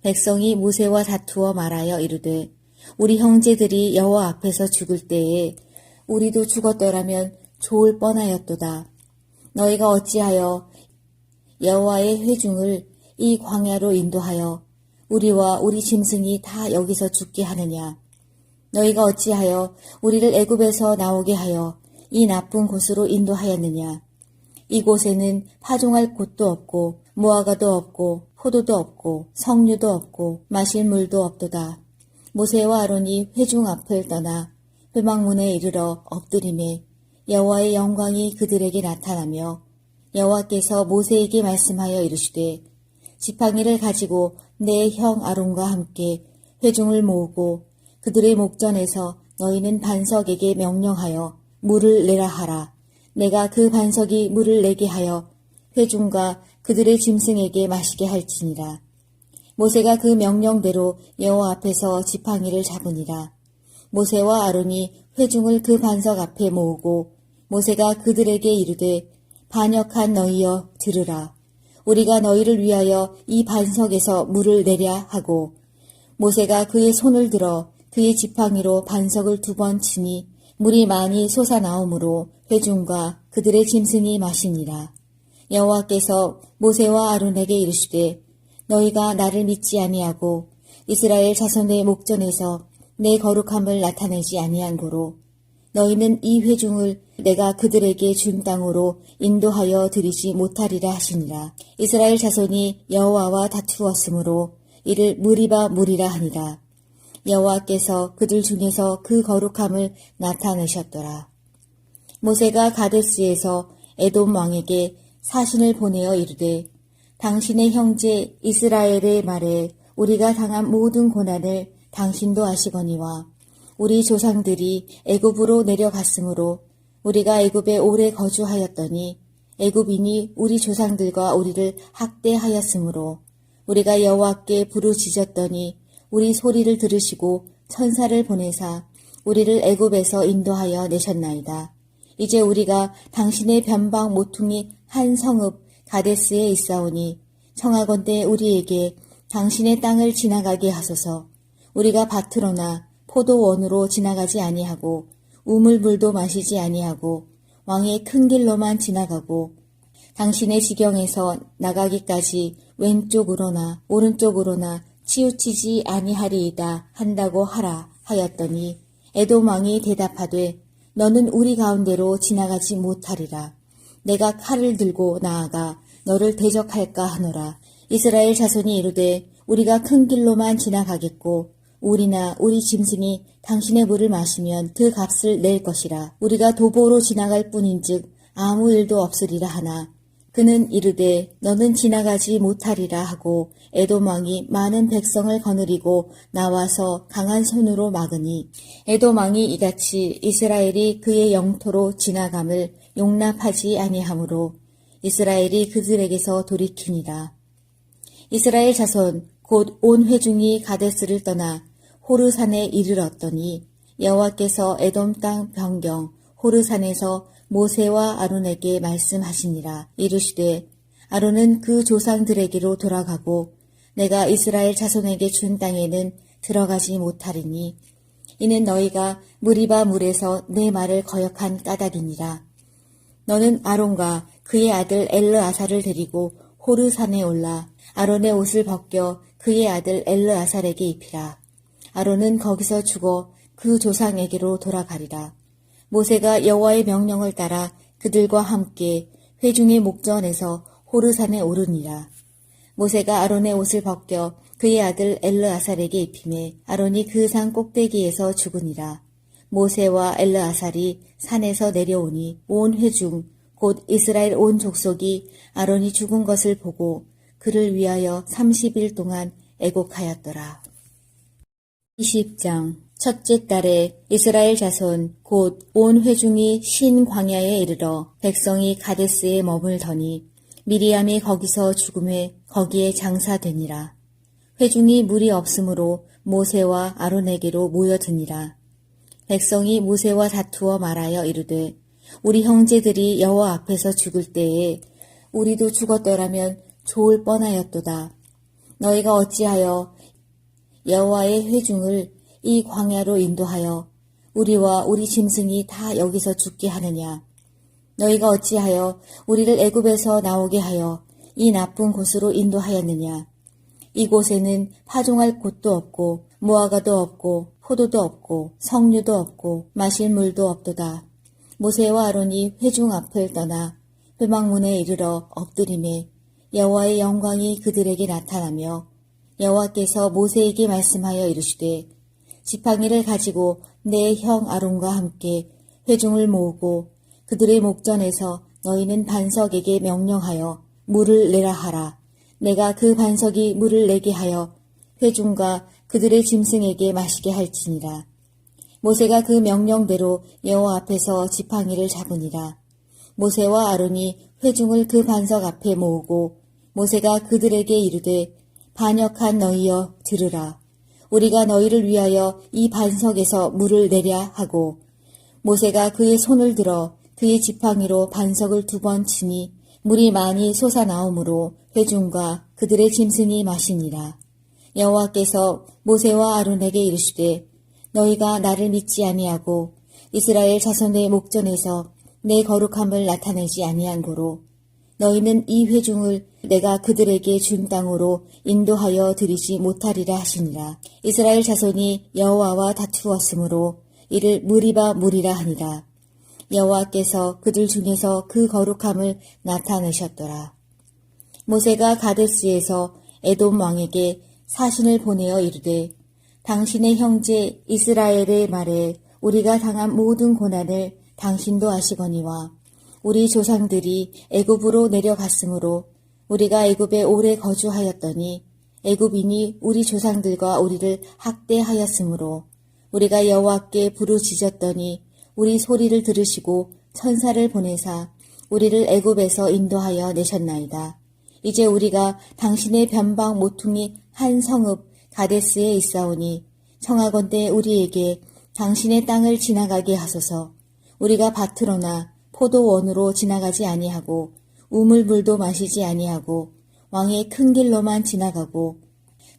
백성이 모세와 다투어 말하여 이르되 우리 형제들이 여호와 앞에서 죽을 때에 우리도 죽었더라면 좋을 뻔하였도다. 너희가 어찌하여 여호와의 회중을 이 광야로 인도하여 우리와 우리 짐승이 다 여기서 죽게 하느냐. 너희가 어찌하여 우리를 애굽에서 나오게 하여 이 나쁜 곳으로 인도하였느냐. 이곳에는 파종할 곳도 없고 무화과도 없고 포도도 없고 석류도 없고 마실 물도 없도다. 모세와 아론이 회중 앞을 떠나 회막문에 이르러 엎드리매 여호와의 영광이 그들에게 나타나며 여호와께서 모세에게 말씀하여 이르시되 지팡이를 가지고 내 형 아론과 함께 회중을 모으고 그들의 목전에서 너희는 반석에게 명령하여 물을 내라 하라. 내가 그 반석이 물을 내게 하여 회중과 그들의 짐승에게 마시게 할지니라. 모세가 그 명령대로 여호와 앞에서 지팡이를 잡으니라. 모세와 아론이 회중을 그 반석 앞에 모으고 모세가 그들에게 이르되 반역한 너희여 들으라. 우리가 너희를 위하여 이 반석에서 물을 내랴 하고 모세가 그의 손을 들어 그의 지팡이로 반석을 2번 치니 물이 많이 솟아나오므로 회중과 그들의 짐승이 마시니라. 여호와께서 모세와 아론에게 이르시되 너희가 나를 믿지 아니하고 이스라엘 자손의 목전에서 내 거룩함을 나타내지 아니한 고로 너희는 이 회중을 내가 그들에게 준 땅으로 인도하여 드리지 못하리라 하시니라. 이스라엘 자손이 여호와와 다투었으므로 이를 무리바 무리라 하니라. 여호와께서 그들 중에서 그 거룩함을 나타내셨더라. 모세가 가데스에서 에돔 왕에게 사신을 보내어 이르되 당신의 형제 이스라엘의 말에 우리가 당한 모든 고난을 당신도 아시거니와 우리 조상들이 애굽으로 내려갔으므로 우리가 애굽에 오래 거주하였더니 애굽인이 우리 조상들과 우리를 학대하였으므로 우리가 여호와께 부르짖었더니 우리 소리를 들으시고 천사를 보내사 우리를 애굽에서 인도하여 내셨나이다. 이제 우리가 당신의 변방 모퉁이 한 성읍 가데스에 있사오니 청하건대 우리에게 당신의 땅을 지나가게 하소서. 우리가 밭으로나 포도원으로 지나가지 아니하고 우물물도 마시지 아니하고 왕의 큰 길로만 지나가고 당신의 지경에서 나가기까지 왼쪽으로나 오른쪽으로나 치우치지 아니하리이다 한다고 하라 하였더니 에돔 왕이 대답하되 너는 우리 가운데로 지나가지 못하리라. 내가 칼을 들고 나아가 너를 대적할까 하노라. 이스라엘 자손이 이르되 우리가 큰 길로만 지나가겠고 우리나 우리 짐승이 당신의 물을 마시면 그 값을 낼 것이라. 우리가 도보로 지나갈 뿐인즉 아무 일도 없으리라 하나 그는 이르되 너는 지나가지 못하리라 하고 에돔 왕이 많은 백성을 거느리고 나와서 강한 손으로 막으니 에돔 왕이 이같이 이스라엘이 그의 영토로 지나감을 용납하지 아니하므로 이스라엘이 그들에게서 돌이키니라. 이스라엘 자손 곧 온 회중이 가데스를 떠나 호르산에 이르렀더니 여호와께서 에돔 땅 변경 호르산에서 모세와 아론에게 말씀하시니라. 이르시되 아론은 그 조상들에게로 돌아가고 내가 이스라엘 자손에게 준 땅에는 들어가지 못하리니 이는 너희가 무리바 물에서 내 말을 거역한 까닭이니라. 너는 아론과 그의 아들 엘르아살을 데리고 호르산에 올라 아론의 옷을 벗겨 그의 아들 엘르아살에게 입히라. 아론은 거기서 죽어 그 조상에게로 돌아가리라. 모세가 여호와의 명령을 따라 그들과 함께 회중의 목전에서 호르산에 오르니라. 모세가 아론의 옷을 벗겨 그의 아들 엘르아살에게 입히매 아론이 그 산 꼭대기에서 죽으니라. 모세와 엘르아살이 산에서 내려오니 온 회중 곧 이스라엘 온 족속이 아론이 죽은 것을 보고 그를 위하여 30일 동안 애곡하였더라. 20장 첫째 달에 이스라엘 자손 곧 온 회중이 신 광야에 이르러 백성이 가데스에 머물더니 미리암이 거기서 죽음에 거기에 장사되니라. 회중이 물이 없으므로 모세와 아론에게로 모여드니라. 백성이 모세와 다투어 말하여 이르되 우리 형제들이 여호와 앞에서 죽을 때에 우리도 죽었더라면 좋을 뻔하였도다. 너희가 어찌하여 여호와의 회중을 이 광야로 인도하여 우리와 우리 짐승이 다 여기서 죽게 하느냐. 너희가 어찌하여 우리를 애굽에서 나오게 하여 이 나쁜 곳으로 인도하였느냐. 이곳에는 파종할 곳도 없고 무화과도 없고 포도도 없고 석류도 없고 마실 물도 없도다. 모세와 아론이 회중 앞을 떠나 회막문에 이르러 엎드리매 여호와의 영광이 그들에게 나타나며 여호와께서 모세에게 말씀하여 이르시되 지팡이를 가지고 내 형 아론과 함께 회중을 모으고 그들의 목전에서 너희는 반석에게 명령하여 물을 내라 하라. 내가 그 반석이 물을 내게 하여 회중과 그들의 짐승에게 마시게 할지니라. 모세가 그 명령대로 여호와 앞에서 지팡이를 잡으니라. 모세와 아론이 회중을 그 반석 앞에 모으고 모세가 그들에게 이르되 반역한 너희여 들으라. 우리가 너희를 위하여 이 반석에서 물을 내랴 하고 모세가 그의 손을 들어 그의 지팡이로 반석을 2번 치니 물이 많이 솟아나오므로 회중과 그들의 짐승이 마시니라. 여호와께서 모세와 아론에게 이르시되 너희가 나를 믿지 아니하고 이스라엘 자손의 목전에서 내 거룩함을 나타내지 아니한 고로 너희는 이 회중을 내가 그들에게 준 땅으로 인도하여 드리지 못하리라 하시니라. 이스라엘 자손이 여호와와 다투었으므로 이를 무리바 무리라 하니라. 여호와께서 그들 중에서 그 거룩함을 나타내셨더라. 모세가 가데스에서 에돔 왕에게 사신을 보내어 이르되 당신의 형제 이스라엘의 말에 우리가 당한 모든 고난을 당신도 아시거니와 우리 조상들이 애굽으로 내려갔으므로 우리가 애굽에 오래 거주하였더니 애굽인이 우리 조상들과 우리를 학대하였으므로 우리가 여호와께 부르짖었더니 우리 소리를 들으시고 천사를 보내사 우리를 애굽에서 인도하여 내셨나이다. 이제 우리가 당신의 변방 모퉁이 한 성읍 가데스에 있사오니 청하건대 우리에게 당신의 땅을 지나가게 하소서. 우리가 밭으로나 포도원으로 지나가지 아니하고 우물물도 마시지 아니하고 왕의 큰 길로만 지나가고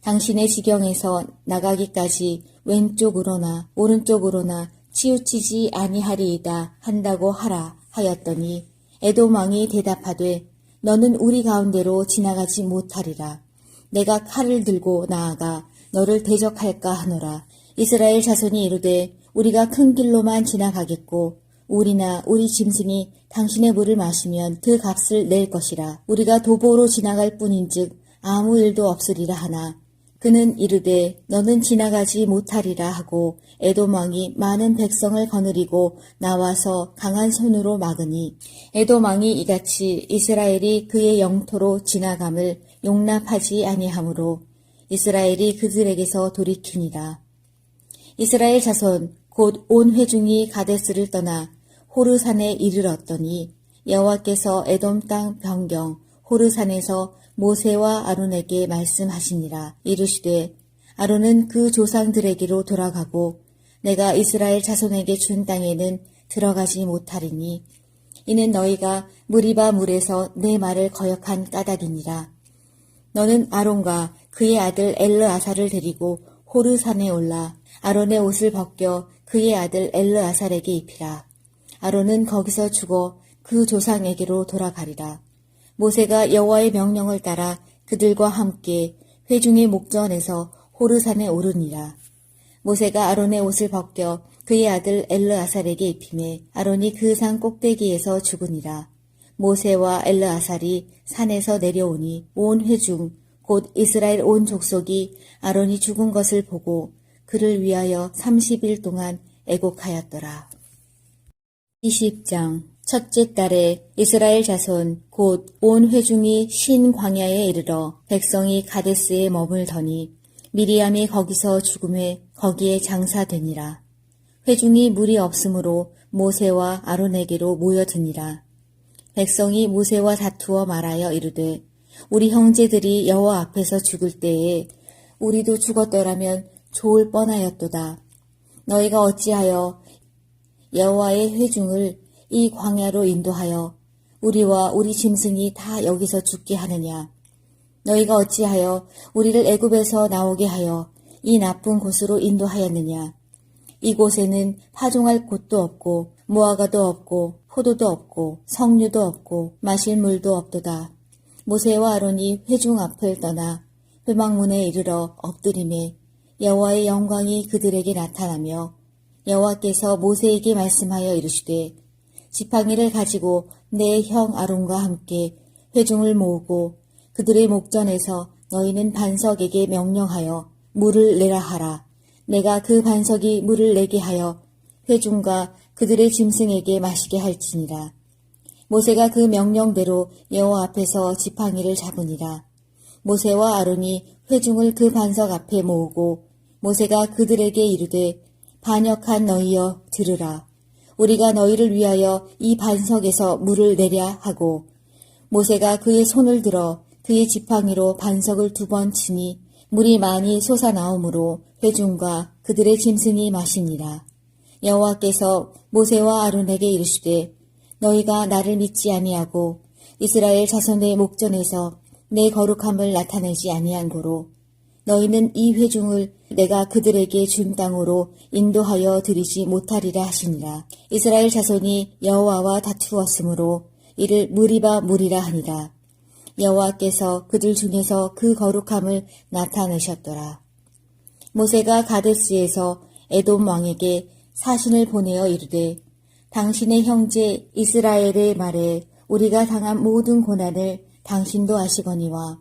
당신의 지경에서 나가기까지 왼쪽으로나 오른쪽으로나 치우치지 아니하리이다 한다고 하라 하였더니 에돔 왕이 대답하되 너는 우리 가운데로 지나가지 못하리라. 내가 칼을 들고 나아가 너를 대적할까 하노라. 이스라엘 자손이 이르되 우리가 큰 길로만 지나가겠고 우리나 우리 짐승이 당신의 물을 마시면 그 값을 낼 것이라. 우리가 도보로 지나갈 뿐인즉 아무 일도 없으리라 하나 그는 이르되 너는 지나가지 못하리라 하고 에돔 왕이 많은 백성을 거느리고 나와서 강한 손으로 막으니 에돔 왕이 이같이 이스라엘이 그의 영토로 지나감을 용납하지 아니하므로 이스라엘이 그들에게서 돌이키니라. 이스라엘 자손 곧 온 회중이 가데스를 떠나 호르산에 이르렀더니 여호와께서 에돔 땅 변경 호르산에서 모세와 아론에게 말씀하시니라. 이르시되 아론은 그 조상들에게로 돌아가고 내가 이스라엘 자손에게 준 땅에는 들어가지 못하리니 이는 너희가 무리바 물에서 내 말을 거역한 까닭이니라. 너는 아론과 그의 아들 엘르아살을 데리고 호르산에 올라 아론의 옷을 벗겨 그의 아들 엘르아살에게 입히라. 아론은 거기서 죽어 그 조상에게로 돌아가리라. 모세가 여호와의 명령을 따라 그들과 함께 회중의 목전에서 호르산에 오르니라. 모세가 아론의 옷을 벗겨 그의 아들 엘르아살에게 입히매 아론이 그 산 꼭대기에서 죽으니라. 모세와 엘르아살이 산에서 내려오니 온 회중 곧 이스라엘 온 족속이 아론이 죽은 것을 보고 그를 위하여 30일 동안 애곡하였더라. 20장 첫째 달에 이스라엘 자손 곧 온 회중이 신 광야에 이르러 백성이 가데스에 머물더니 미리암이 거기서 죽음에 거기에 장사되니라. 회중이 물이 없으므로 모세와 아론에게로 모여드니라. 백성이 모세와 다투어 말하여 이르되 우리 형제들이 여호와 앞에서 죽을 때에 우리도 죽었더라면 좋을 뻔하였도다. 너희가 어찌하여 여호와의 회중을 이 광야로 인도하여 우리와 우리 짐승이 다 여기서 죽게 하느냐. 너희가 어찌하여 우리를 애굽에서 나오게 하여 이 나쁜 곳으로 인도하였느냐. 이곳에는 파종할 곳도 없고 무화과도 없고 포도도 없고 석류도 없고 마실 물도 없도다. 모세와 아론이 회중 앞을 떠나 회막문에 이르러 엎드리매 여호와의 영광이 그들에게 나타나며 여호와께서 모세에게 말씀하여 이르시되 지팡이를 가지고 내 형 아론과 함께 회중을 모으고 그들의 목전에서 너희는 반석에게 명령하여 물을 내라 하라. 내가 그 반석이 물을 내게 하여 회중과 그들의 짐승에게 마시게 할지니라. 모세가 그 명령대로 여호와 앞에서 지팡이를 잡으니라. 모세와 아론이 회중을 그 반석 앞에 모으고 모세가 그들에게 이르되 반역한 너희여 들으라. 우리가 너희를 위하여 이 반석에서 물을 내랴 하고 모세가 그의 손을 들어 그의 지팡이로 반석을 2번 치니 물이 많이 솟아나오므로 회중과 그들의 짐승이 마시니라. 여호와께서 모세와 아론에게 이르시되 너희가 나를 믿지 아니하고 이스라엘 자손의 목전에서 내 거룩함을 나타내지 아니한 고로 너희는 이 회중을 내가 그들에게 준 땅으로 인도하여 드리지 못하리라 하시니라. 이스라엘 자손이 여호와와 다투었으므로 이를 무리바 무리라 하니라. 여호와께서 그들 중에서 그 거룩함을 나타내셨더라. 모세가 가데스에서 에돔 왕에게 사신을 보내어 이르되 당신의 형제 이스라엘의 말에 우리가 당한 모든 고난을 당신도 아시거니와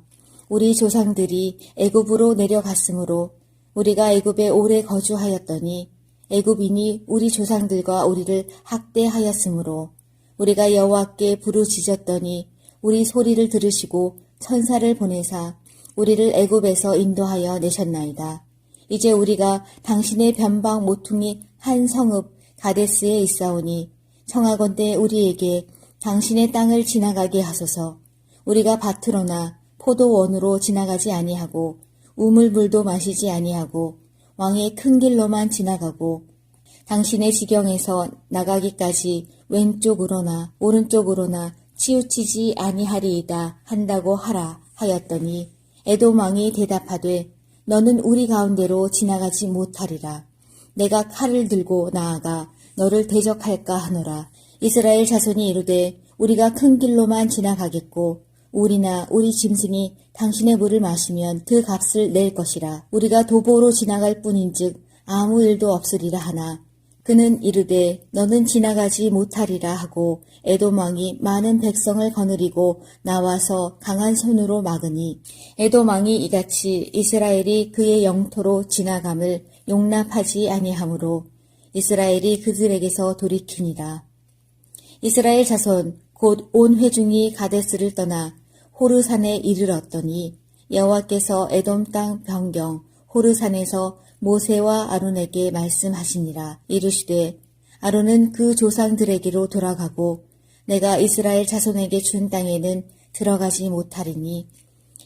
우리 조상들이 애굽으로 내려갔으므로 우리가 애굽에 오래 거주하였더니 애굽인이 우리 조상들과 우리를 학대하였으므로 우리가 여호와께 부르짖었더니 우리 소리를 들으시고 천사를 보내사 우리를 애굽에서 인도하여 내셨나이다. 이제 우리가 당신의 변방 모퉁이 한 성읍 가데스에 있사오니 청하건대 우리에게 당신의 땅을 지나가게 하소서. 우리가 밭으로나 포도원으로 지나가지 아니하고 우물물도 마시지 아니하고 왕의 큰 길로만 지나가고 당신의 지경에서 나가기까지 왼쪽으로나 오른쪽으로나 치우치지 아니하리이다 한다고 하라 하였더니 에돔 왕이 대답하되 너는 우리 가운데로 지나가지 못하리라. 내가 칼을 들고 나아가 너를 대적할까 하노라. 이스라엘 자손이 이르되 우리가 큰 길로만 지나가겠고 우리나 우리 짐승이 당신의 물을 마시면 그 값을 낼 것이라. 우리가 도보로 지나갈 뿐인즉 아무 일도 없으리라 하나 그는 이르되 너는 지나가지 못하리라 하고 에돔 왕이 많은 백성을 거느리고 나와서 강한 손으로 막으니 에돔 왕이 이같이 이스라엘이 그의 영토로 지나감을 용납하지 아니하므로 이스라엘이 그들에게서 돌이키니라. 이스라엘 자손 곧 온 회중이 가데스를 떠나 호르산에 이르렀더니 여호와께서 에돔 땅 변경 호르산에서 모세와 아론에게 말씀하시니라. 이르시되 아론은 그 조상들에게로 돌아가고 내가 이스라엘 자손에게 준 땅에는 들어가지 못하리니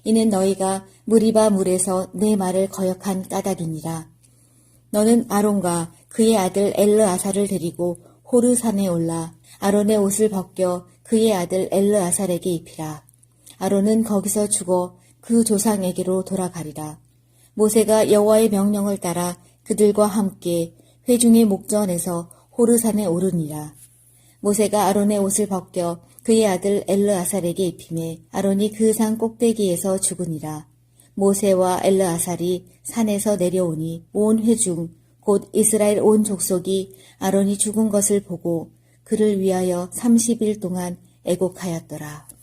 이는 너희가 무리바 물에서 내 말을 거역한 까닭이니라. 너는 아론과 그의 아들 엘르아살을 데리고 호르산에 올라 아론의 옷을 벗겨 그의 아들 엘르아살에게 입히라. 아론은 거기서 죽어 그 조상에게로 돌아가리라. 모세가 여호와의 명령을 따라 그들과 함께 회중의 목전에서 호르산에 오르니라. 모세가 아론의 옷을 벗겨 그의 아들 엘르아살에게 입히매 아론이 그 산 꼭대기에서 죽으니라. 모세와 엘르아살이 산에서 내려오니 온 회중 곧 이스라엘 온 족속이 아론이 죽은 것을 보고 그를 위하여 30일 동안 애곡하였더라.